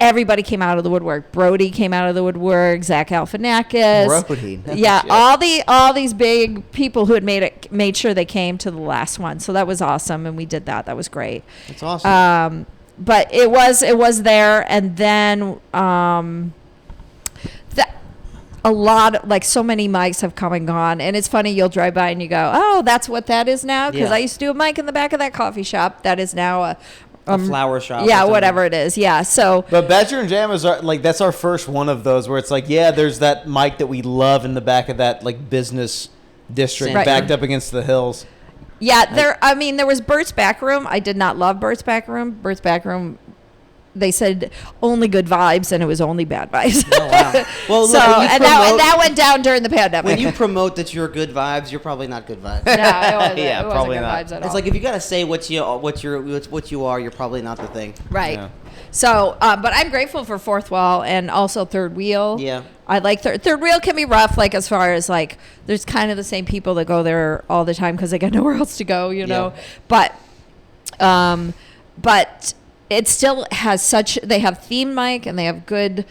everybody came out of the woodwork. Brody came out of the woodwork. Zach Galifianakis. Brody. Yeah, all these big people who had made sure they came to the last one. So that was awesome, and we did that. That was great. That's awesome. But it was there, and then a lot, like so many mics have come and gone, and it's funny, you'll drive by and you go, oh, that's what that is now, because I used to do a mic in the back of that coffee shop. That is now a flower shop. Yeah, whatever it is. Yeah, so. But Badger and Jam is that's our first one of those where it's like, yeah, there's that mic that we love in the back of that like business district, backed up against the hills. Yeah, there was Bert's Back Room. I did not love Bert's Back Room. Bert's Back Room, they said only good vibes, and it was only bad vibes. Oh, wow. Well, so, and that went down during the pandemic. When you promote that you're good vibes, you're probably not good vibes. No, it wasn't. Yeah, it wasn't probably good not. vibes at all. It's like if you gotta say what you are, you're probably not the thing. Right. Yeah. So, but I'm grateful for Fourth Wall and also Third Wheel. Yeah. I like Third Wheel can be rough, like as far as like there's kind of the same people that go there all the time because they got nowhere else to go, know. But it still has they have theme mic and they have good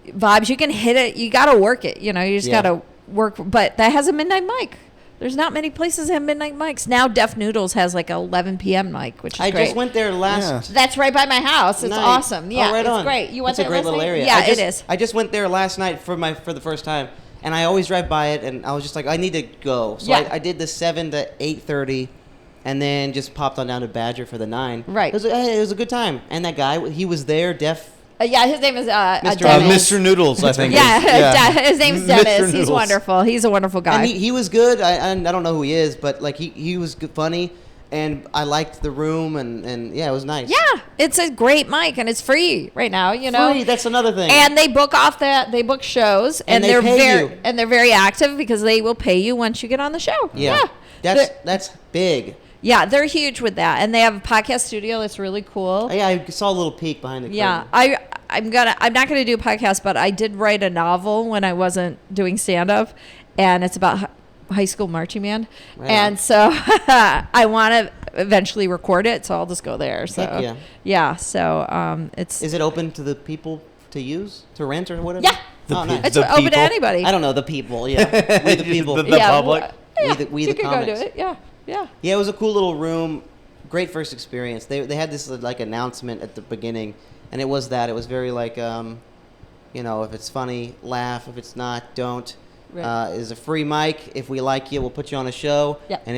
vibes. You can hit it. You got to work it. You just got to work. But that has a midnight mic. There's not many places that have midnight mics. Now Deaf Noodles has like a 11 p.m. mic, which is great. I just went there last. Yeah. That's right by my house. It's night. awesome. Yeah, right it's on. great. You went That's there a great little area. Yeah, it is. I just went there last night for the first time, and I always drive by it, and I was just like, I need to go. So I did the 7 to 8:30, and then just popped on down to Badger for the 9. Right. It was a good time, and that guy, he was there, deaf. Yeah, his name is Dennis. Mr. Noodles, I think. Yeah, his name's Dennis. He's Noodles. wonderful. He's a wonderful guy. And he was good. I don't know who he is, but like he was good, funny, and I liked the room, and yeah, it was nice. Yeah, it's a great mic, and it's free right now. Free, that's another thing. And they book shows, and they pay you. they're very active because they will pay you once you get on the show. Yeah. That's big. Yeah, they're huge with that, and they have a podcast studio that's really cool. Yeah, I saw a little peek behind the curtain. Yeah, I'm not gonna do a podcast, but I did write a novel when I wasn't doing stand up, and it's about high school marching band, and so I want to eventually record it, so I'll just go there. So Heck so it's. Is it open to the people to use, to rent, or whatever? Yeah. Nice. It's open to anybody. I don't know, the people. Yeah, we the people. The public. We you the could comics. go do it. Yeah. Yeah, it was a cool little room. Great first experience. They had this like announcement at the beginning, and it was very like, if it's funny, laugh. If it's not, don't. Right. It's a free mic. If we like you, we'll put you on a show. Yeah. And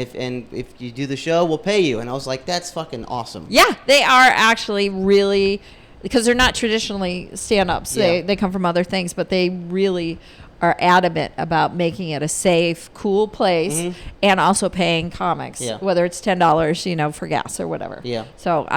if you do the show, we'll pay you. And I was like, that's fucking awesome. Yeah, they are actually really, because they're not traditionally stand-ups. Yeah. They come from other things, but they really are adamant about making it a safe, cool place, and also paying comics, whether it's $10, for gas or whatever. Yeah. So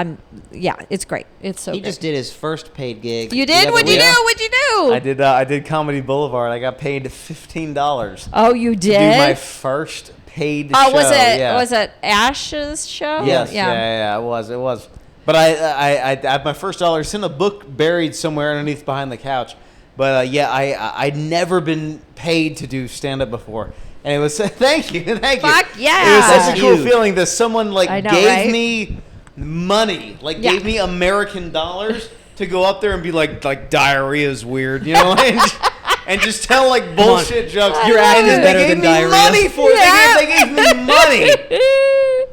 it's great. It's so. He good. just did his first paid gig. You did? What'd you do? I did Comedy Boulevard. I got paid $15. Oh, you did? To do my first paid show. Oh, was it? Yeah. Was it Ash's show? Yes. Yeah. It was. But I had my first dollar. It's in a book buried somewhere underneath behind the couch. But I'd never been paid to do stand up before, and it was thank you. Fuck yeah! It was such a That's cool huge. feeling that someone gave right? me money, gave me American dollars to go up there and be like diarrhea's weird, and just tell bullshit jokes. Your act is better they gave than me diarrhea. money for it. Yeah. They gave me money.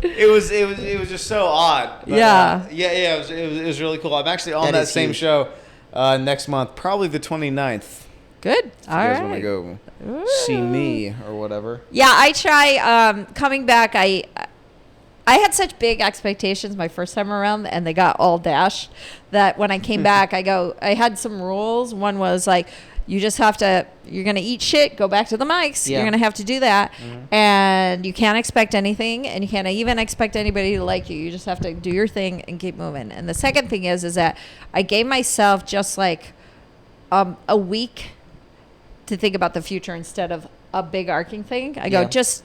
It was just so odd. But, Yeah. It was really cool. I'm actually on That that is same huge. show next month, probably the 29th. Good. If All you guys right. want to go see me or whatever. Yeah, I try coming back. I had such big expectations my first time around, and they got all dashed. That when I came back, I had some rules. One was like, you just have to. You're gonna eat shit. Go back to the mics. Yeah. You're gonna have to do that, and you can't expect anything, and you can't even expect anybody to like you. You just have to do your thing and keep moving. And the second thing is that I gave myself just like a week to think about the future instead of a big arcing thing. I go, Yeah. just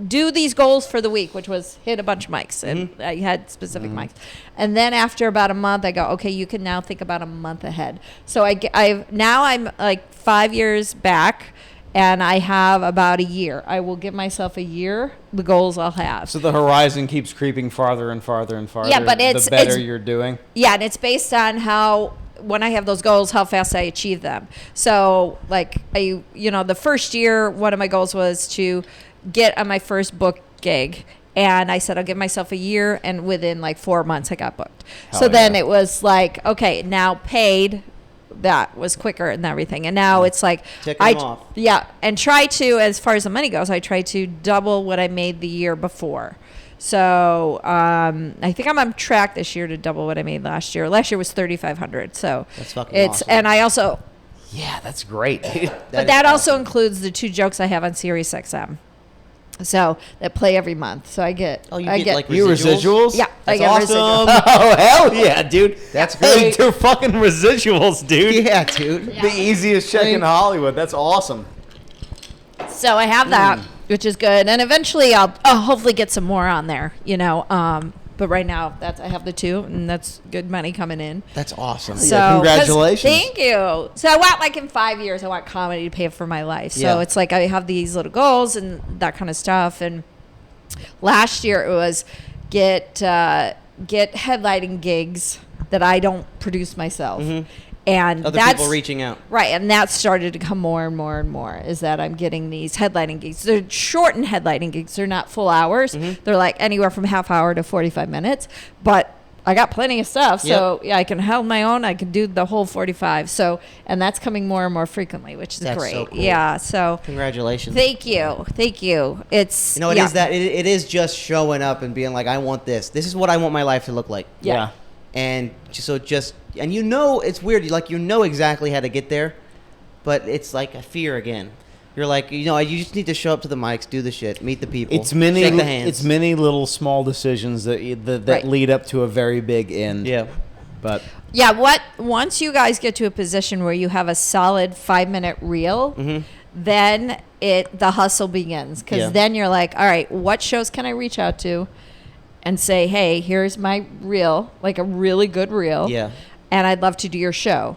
do these goals for the week, which was hit a bunch of mics, and I had specific mics. And then after about a month, I go, okay, you can now think about a month ahead. So I'm like 5 years back, and I have about a year. I will give myself a year, the goals I'll have. So the horizon keeps creeping farther and farther and farther. Yeah, but the better you're doing. Yeah, and it's based on when I have those goals, how fast I achieve them. So, like, the first year, one of my goals was to get on my first book gig. And I said, I'll give myself a year. And within like 4 months, I got booked. So then it was like, okay, now paid. That was quicker and everything. And now it's like, Tick 'em off. Yeah. And try to, as far as the money goes, I try to double what I made the year before. So I think I'm on track this year to double what I made last year. Last year was $3,500. So That's fucking awesome. And I also, Yeah, that's great. but that also includes the 2 jokes I have on Sirius XM. So that play every month. So I get, Oh, you I get like You residuals? Yeah, I That's get awesome. residuals. Oh, hell yeah, dude. That's Hey, great. they're fucking residuals, dude. Yeah, dude. Yeah. The easiest check in Hollywood. That's awesome. So I have that, which is good. And eventually I'll hopefully get some more on there, but right now I have the 2, and that's good money coming in. That's awesome. So, Yeah, congratulations. 'cause- Thank you. So I want, like, in 5 years, I want comedy to pay for my life. So Yeah. it's like I have these little goals and that kind of stuff. And last year it was get headlining gigs that I don't produce myself. And Other that's people reaching out. right, and that started to come more and more and more. Is that I'm getting these headlining gigs. They're shortened headlining gigs. They're not full hours. They're like anywhere from half hour to 45 minutes. But I got plenty of stuff, so yeah, I can hold my own. I can do the whole 45. So, and that's coming more and more frequently, which is That's great. so cool. Yeah. So Congratulations. thank you. It's It is that it is just showing up and being like, I want this. This is what I want my life to look like. Yeah. And and it's weird. You know exactly how to get there, but it's like a fear again. You're like, you just need to show up to the mics, do the shit, meet the people. It's many. shake the hands. It's many little small decisions that Right. lead up to a very big end. Yeah. But Yeah, once you guys get to a position where you have a solid 5-minute reel, then the hustle begins, because Yeah. then you're like, all right, what shows can I reach out to and say, hey, here's my reel, like a really good reel, Yeah. and I'd love to do your show.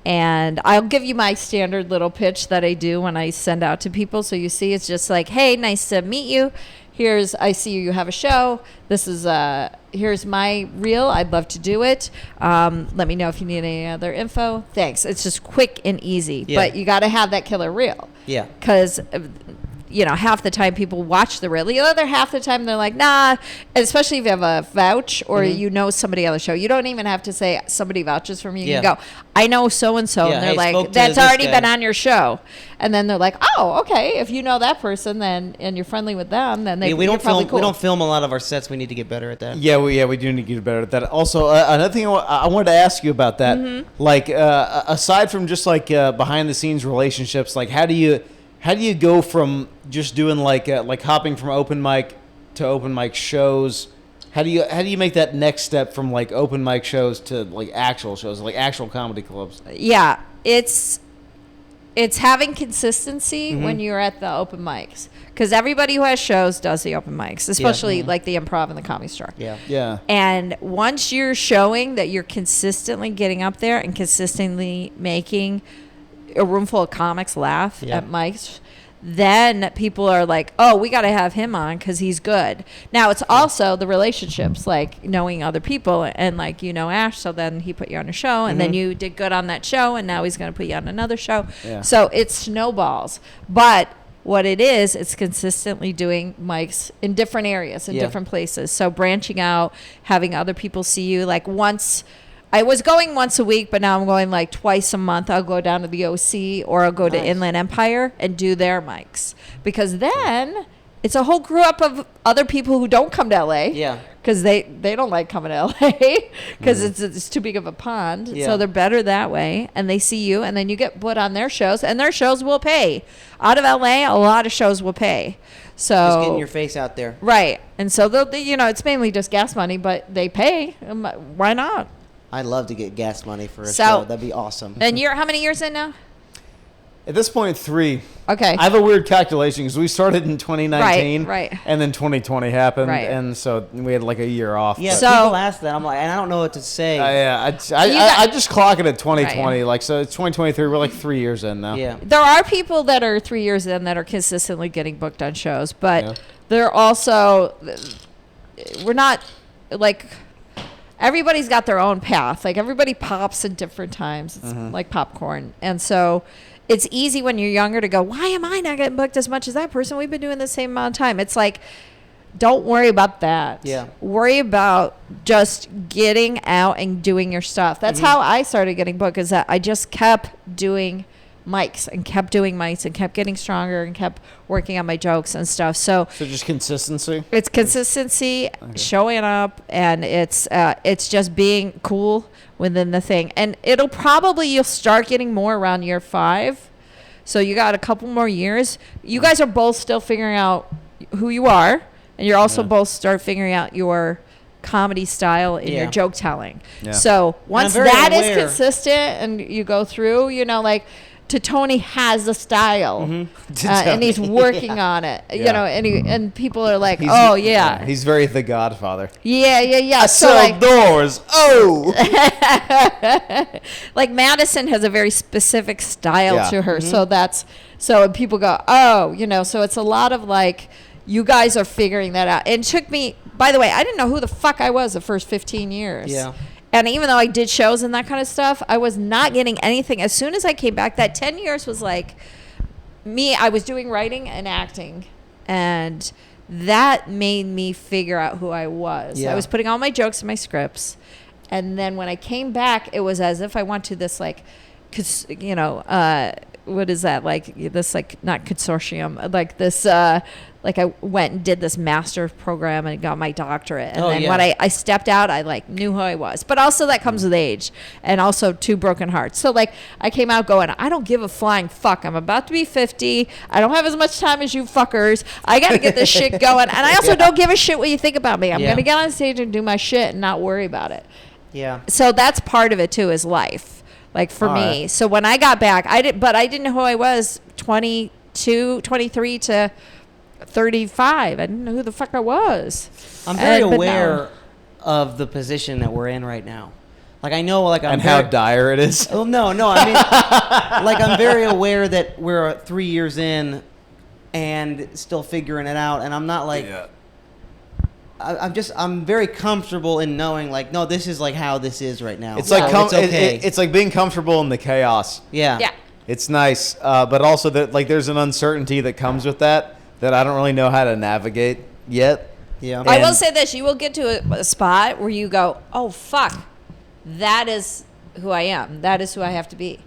And I'll give you my standard little pitch that I do when I send out to people. So you see, it's just like, hey, nice to meet you. I see you have a show. This is, here's my reel. I'd love to do it. Let me know if you need any other info. Thanks. It's just quick and easy. Yeah. But you got to have that killer reel. Yeah. Because, half the time people watch the reel. The other half the time they're like, nah. Especially if you have a vouch or somebody on the show. You don't even have to say somebody vouches for me. You Yeah. can go, I know so-and-so. Yeah, And they're hey, spoke like, to that's this already guy. been on your show. And then they're like, oh, okay. If you know that person then and you're friendly with them, then We you're don't probably film. cool. We don't film a lot of our sets. We need to get better at that. yeah, we do need to get better at that. Also, another thing I wanted to ask you about that, like aside from just like behind the scenes relationships, like how do you go from just doing like hopping from open mic to open mic shows? How do you make that next step from like open mic shows to like actual shows, like actual comedy clubs? Yeah, it's having consistency when you're at the open mics, because everybody who has shows does the open mics, especially like the Improv and the Comedy Store. Yeah. Yeah. And once you're showing that you're consistently getting up there and consistently making a room full of comics laugh Yeah. at mics, then people are like, oh, we got to have him on because he's good. Now, it's also the relationships, like knowing other people, and like, Ash, so then he put you on a show, and then you did good on that show, and now he's going to put you on another show. Yeah. So it snowballs. But what it is, it's consistently doing mics in different areas, in different places. So branching out, having other people see you. Like I was going once a week, but now I'm going like twice a month. I'll go down to the OC or I'll go to Inland Empire and do their mics. Because then it's a whole group of other people who don't come to LA. Yeah. Because they don't like coming to LA because it's too big of a pond. Yeah. So they're better that way. And they see you, and then you get put on their shows, and their shows will pay. Out of LA, a lot of shows will pay. So Just getting your face out there. Right. And so it's mainly just gas money, but they pay. Why not? I'd love to get gas money for a So- show. That'd be awesome. And you're how many years in now? At this point, 3. Okay. I have a weird calculation because we started in 2019, Right. and then 2020 happened, Right. and so we had like a year off. Yeah, but- So- people ask that. I'm like, and I don't know what to say. I just clock it at 2020. Right. Like, so it's 2023. We're like 3 years in now. Yeah. There are people that are 3 years in that are consistently getting booked on shows, but Yeah. they're also, we're not like, everybody's got their own path. Like everybody pops at different times. It's like popcorn. And so it's easy when you're younger to go, why am I not getting booked as much as that person? We've been doing the same amount of time. It's like, don't worry about that. Yeah. Worry about just getting out and doing your stuff. That's how I started getting booked, is that I just kept doing mics and kept doing mics and kept getting stronger and kept working on my jokes and stuff. So So just consistency. it's consistency, showing up, and it's just being cool within the thing. And you'll start getting more around year 5. So you got a couple more years. You guys are both still figuring out who you are, and you're also both start figuring out your comedy style in your joke telling. Yeah. So once very that is aware. consistent and you go through, like Tony has a style, and he's working on it. Yeah. And people are like, "Oh yeah, He's very The Godfather. yeah." So Sell like, doors. Oh. like Madison has a very specific style Yeah. to her. So people go, "Oh, So it's a lot of like, you guys are figuring that out. And it took me. By the way, I didn't know who the fuck I was the first 15 years. Yeah. And even though I did shows and that kind of stuff, I was not getting anything. As soon as I came back, that 10 years was like me. I was doing writing and acting, and that made me figure out who I was. Yeah. I was putting all my jokes in my scripts, and then when I came back, it was as if I went to this like, what is that, like this, like not consortium, like this like I went and did this master's program and got my doctorate, and then when I stepped out, I like knew who I was. But also that comes with age, and also 2 broken hearts. So like I came out going, I don't give a flying fuck. I'm about to be 50. I don't have as much time as you fuckers. I got to get this shit going, and I also don't give a shit what you think about me. I'm gonna get on stage and do my shit and not worry about it. Yeah. So that's part of it too, is life. Like for All me. right. So when I got back, I didn't know who I was 23 to 35. I didn't know who the fuck I was. I'm very But aware of the position that we're in right now. Like I know, like I'm And how dire it is. Oh no, I mean, like I'm very aware that we're 3 years in, and still figuring it out. And I'm not like, I'm very comfortable in knowing, like, no, this is like how this is right now. It's So like it's okay. it's like being comfortable in the chaos. Yeah. Yeah. It's nice, but also that like there's an uncertainty that comes with that I don't really know how to navigate yet. Yeah. I will And- say this: you will get to a spot where you go, "Oh fuck, that is who I am. That is who I have to be.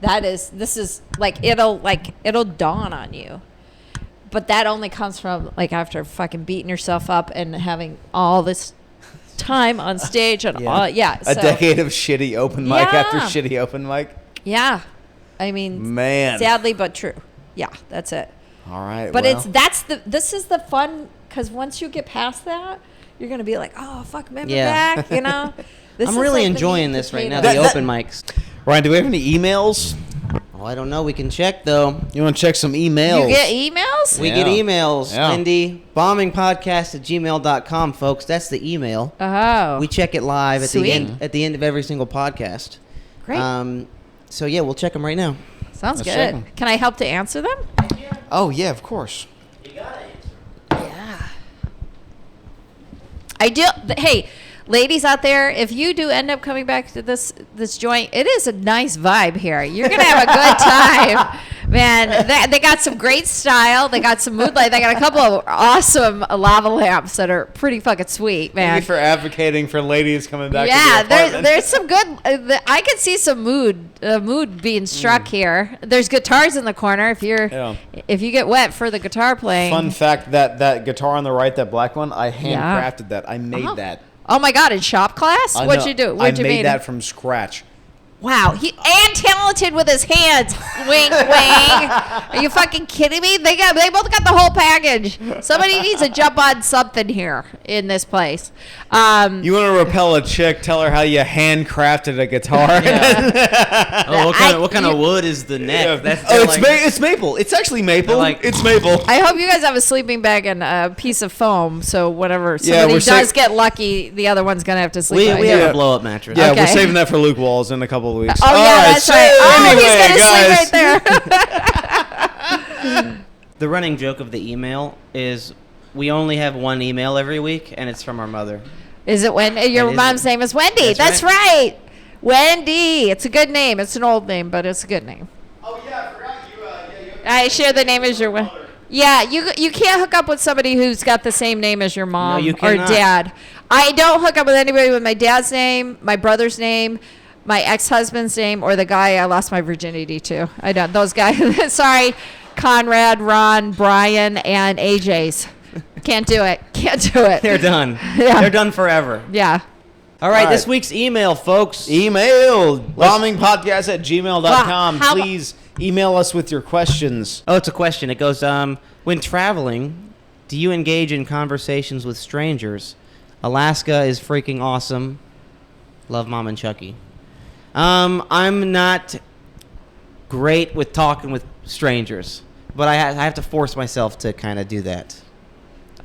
This is like it'll dawn on you." But that only comes from like after fucking beating yourself up and having all this time on stage and all. Yeah. A So, decade of shitty open mic after Yeah. shitty open mic. Yeah. I mean, Man. sadly but true. Yeah, that's it. All right. But well. this is the fun, because once you get past that, you're gonna be like, oh fuck, remember Yeah. back, This I'm is really like the enjoying meat this right now. potato. The That- open mics. Ryan, do we have any emails? Oh, I don't know. We can check though. You want to check some emails? You get emails? We get emails, Yeah. Wendy. Bombingpodcast@gmail.com, folks. That's the email. Oh, We check it live at Sweet. the end of every single podcast. great. So yeah, we'll check them right now. Sounds let's check 'em. good. Can I help to answer them? Oh yeah, of course. Yeah. I do. Hey, ladies out there, if you do end up coming back to this joint, it is a nice vibe here. You're gonna have a good time Man, they got some great style. They got some mood light. They got a couple of awesome lava lamps that are pretty fucking sweet, man. Thank you for advocating for ladies coming back. Yeah, to the apartment. there's some good. I could see some mood being struck here. There's guitars in the corner. If you get wet for the guitar playing. Fun fact: that guitar on the right, that black one, I handcrafted that. I made that. Oh my God! In shop class, what'd you do? What'd you made that from scratch. Wow, and talented with his hands. Wing, wing. Are you fucking kidding me? They both got the whole package. Somebody needs to jump on something here in this place. You want to repel a chick? Tell her how you handcrafted a guitar. Yeah. What kind of wood is the neck? Yeah. It's maple. It's actually maple. It's maple. I hope you guys have a sleeping bag and a piece of foam. So whenever somebody does get lucky, the other one's gonna have to sleep. We have a blow up mattress. Yeah, we're saving that for Luke Walls in a couple of weeks. Oh yeah, that's right. Oh, he's gonna sleep right there. The running joke of the email is we only have one email every week, and it's from our mother. Is it Wendy? Your mom's name is Wendy. That's right. Wendy. It's a good name. It's an old name, but it's a good name. Oh yeah, I forgot you. I share the name as your Wendy. Yeah, you can't hook up with somebody who's got the same name as your mom or dad. I don't hook up with anybody with my dad's name, my brother's name, my ex-husband's name, or the guy I lost my virginity to. I don't. Those guys. Sorry, Conrad, Ron, Brian, and AJ's. Can't do it. They're done. Yeah. They're done forever. Yeah. All right, this week's email, folks. bombingpodcast@gmail.com. Please email us with your questions. Oh, it's a question. It goes, when traveling, do you engage in conversations with strangers? Alaska is freaking awesome. Love, Mom and Chucky. I'm not great with talking with strangers, but I have to force myself to kind of do that.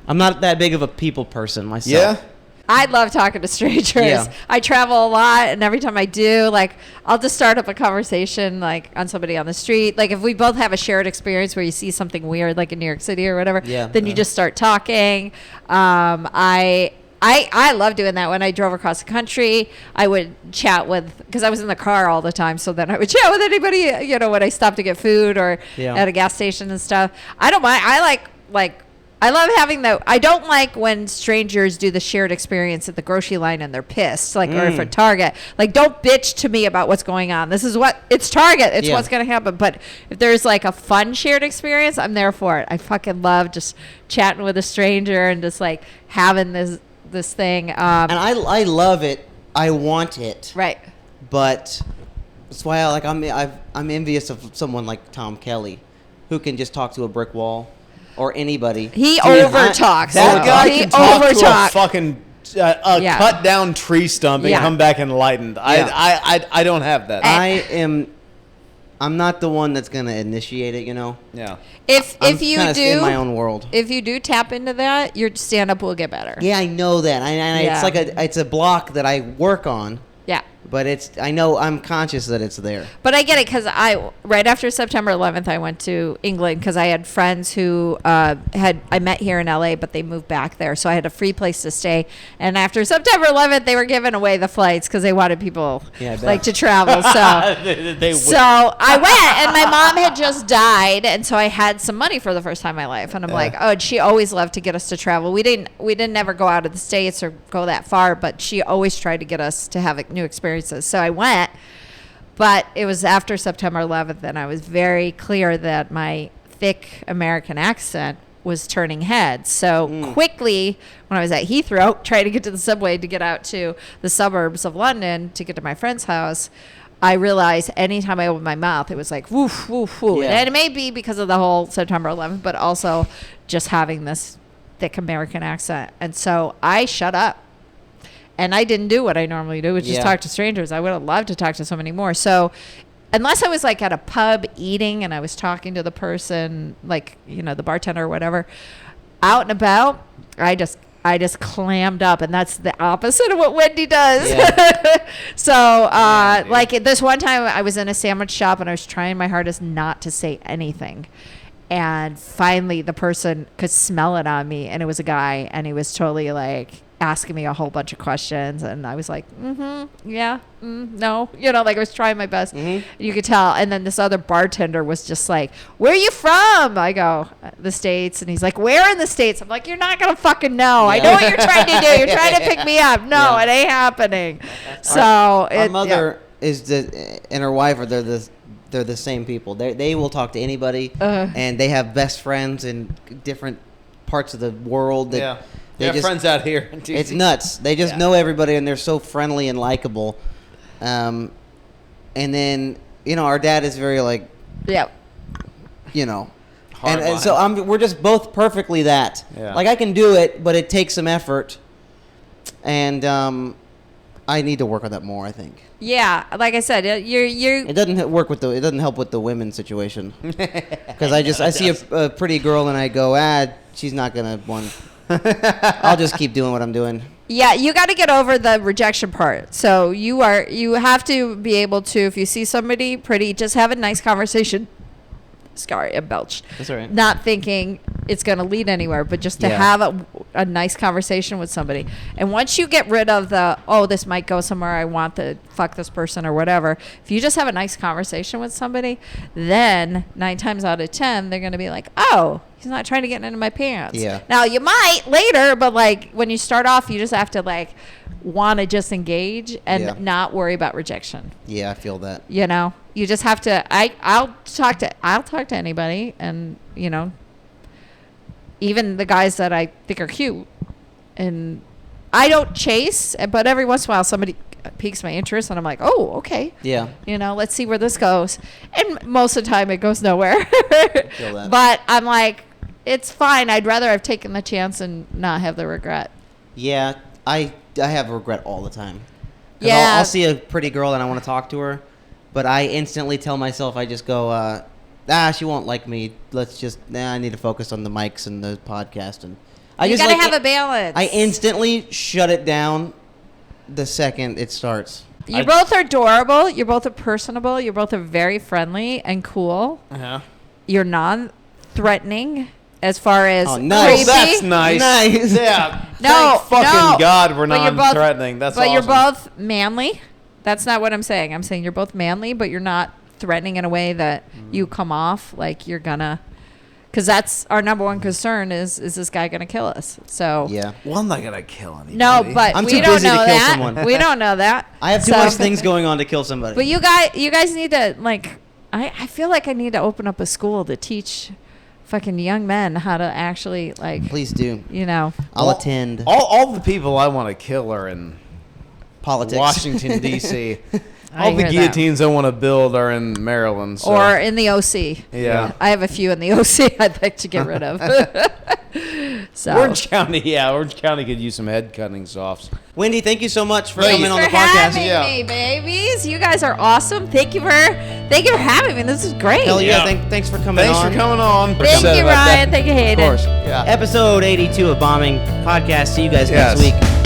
I'm not that big of a people person myself. Yeah? I love talking to strangers. Yeah. I travel a lot, and every time I do, I'll just start up a conversation, on somebody on the street. If we both have a shared experience where you see something weird, like in New York City or whatever, then you just start talking. I love doing that. When I drove across the country, I would chat because I was in the car all the time. So then I would chat with anybody, when I stopped to get food or at a gas station and stuff. I don't mind. I love having I don't like when strangers do the shared experience at the grocery line and they're pissed, or if at Target. Don't bitch to me about what's going on. This is it's Target. It's what's going to happen. But if there's a fun shared experience, I'm there for it. I fucking love just chatting with a stranger and just having this thing. And I love it. I want it. Right. But that's why I'm envious of someone like Tom Kelly, who can just talk to a brick wall. Or anybody. He over-talks. That guy can talk to a fucking cut down tree stump and come back enlightened. I don't have that. I'm not the one that's gonna initiate it, Yeah. If you do in my own world. If you do tap into that, your stand up will get better. Yeah, I know that. It's a block that I work on. Yeah. But I'm conscious that it's there. But I get it because right after September 11th, I went to England because I had friends who I met here in LA, but they moved back there. So I had a free place to stay. And after September 11th, they were giving away the flights because they wanted people to travel. So, so I went, and my mom had just died. And so I had some money for the first time in my life. And I'm and she always loved to get us to travel. We didn't ever go out of the States or go that far, but she always tried to get us to have new experiences. So I went, but it was after September 11th, and I was very clear that my thick American accent was turning heads. So quickly, when I was at Heathrow, trying to get to the subway to get out to the suburbs of London to get to my friend's house, I realized anytime I opened my mouth, it was woof, woof, woof. Yeah. And it may be because of the whole September 11th, but also just having this thick American accent. And so I shut up. And I didn't do what I normally do, which is talk to strangers. I would have loved to talk to so many more. So unless I was at a pub eating and I was talking to the person, the bartender or whatever, out and about, I just clammed up. And that's the opposite of what Wendy does. Yeah. So this one time I was in a sandwich shop and I was trying my hardest not to say anything. And finally the person could smell it on me, and it was a guy, and he was totally asking me a whole bunch of questions, and I was like, yeah, no, like I was trying my best. You could tell. And then this other bartender was just like, where are you from? I go, the States. And he's like, where in the States? I'm like, you're not gonna fucking know. I know what you're trying to do. You're trying to pick me up. No, it ain't happening. So our mother is and her wife they're the same people. They will talk to anybody, and they have best friends in different parts of the world. They have friends out here. It's nuts. They just know everybody, and they're so friendly and likable. And then our dad is very like, and so we're just both perfectly that. Yeah. Like I can do it, but it takes some effort, and I need to work on that more, I think. Yeah, like I said, It doesn't help with the women's situation, because I see a pretty girl and I go, she's not gonna want. I'll just keep doing what I'm doing. Yeah, you got to get over the rejection part. So you have to be able to, if you see somebody pretty, just have a nice conversation. Sorry, I belched. That's all right. Not thinking it's going to lead anywhere, but just to have a nice conversation with somebody. And once you get rid of this might go somewhere, I want to fuck this person or whatever. If you just have a nice conversation with somebody, then 9 times out of 10, they're going to be like, oh, he's not trying to get into my pants. Yeah. Now, you might later, but like when you start off, you just have to like want to just engage and not worry about rejection. Yeah, I feel that. You just have to. I'll talk to anybody, and even the guys that I think are cute, and I don't chase, but every once in a while somebody piques my interest, and I'm like, oh, okay. Yeah. Let's see where this goes, and most of the time it goes nowhere. Feel that. But I'm like, it's fine. I'd rather have taken the chance and not have the regret. Yeah, I have regret all the time. Yeah. I'll see a pretty girl and I want to talk to her, but I instantly tell myself, I just go, she won't like me. I need to focus on the mics and the podcast. And you gotta have a balance. I instantly shut it down the second it starts. You both are adorable. You're both personable. You're both very friendly and cool. Uh-huh. You're non-threatening as far as nice. creepy. That's nice. Nice. Yeah. No, Thank fucking God we're non-threatening. That's awesome. But you're both manly. That's not what I'm saying. I'm saying you're both manly, but you're not threatening in a way that you come off like you're gonna. Because that's our number one concern is this guy gonna kill us? So yeah. Well, I'm not gonna kill anybody. No, but I'm we too don't busy know to kill that. someone. We don't know that. I have too much things going on to kill somebody. But you guys need to like. I feel like I need to open up a school to teach fucking young men how to actually like. Please do. I'll attend. All the people I want to kill are in politics. Washington D.C. I All the hear that. guillotines I want to build are in Maryland. So. Or in the OC. Yeah. I have a few in the OC I'd like to get rid of. So. Orange County could use some head cutting softs. Wendy, thank you so much for Thank coming you on the for podcast. having me, babies. You guys are awesome. Thank you for having me. This is great. Hell yeah! Yeah. Thanks for coming on. Thanks for coming on. Thank you, Ryan. Thank you, Hayden. Of course. Yeah. Episode 82 of Bombing Podcast. See you guys next week.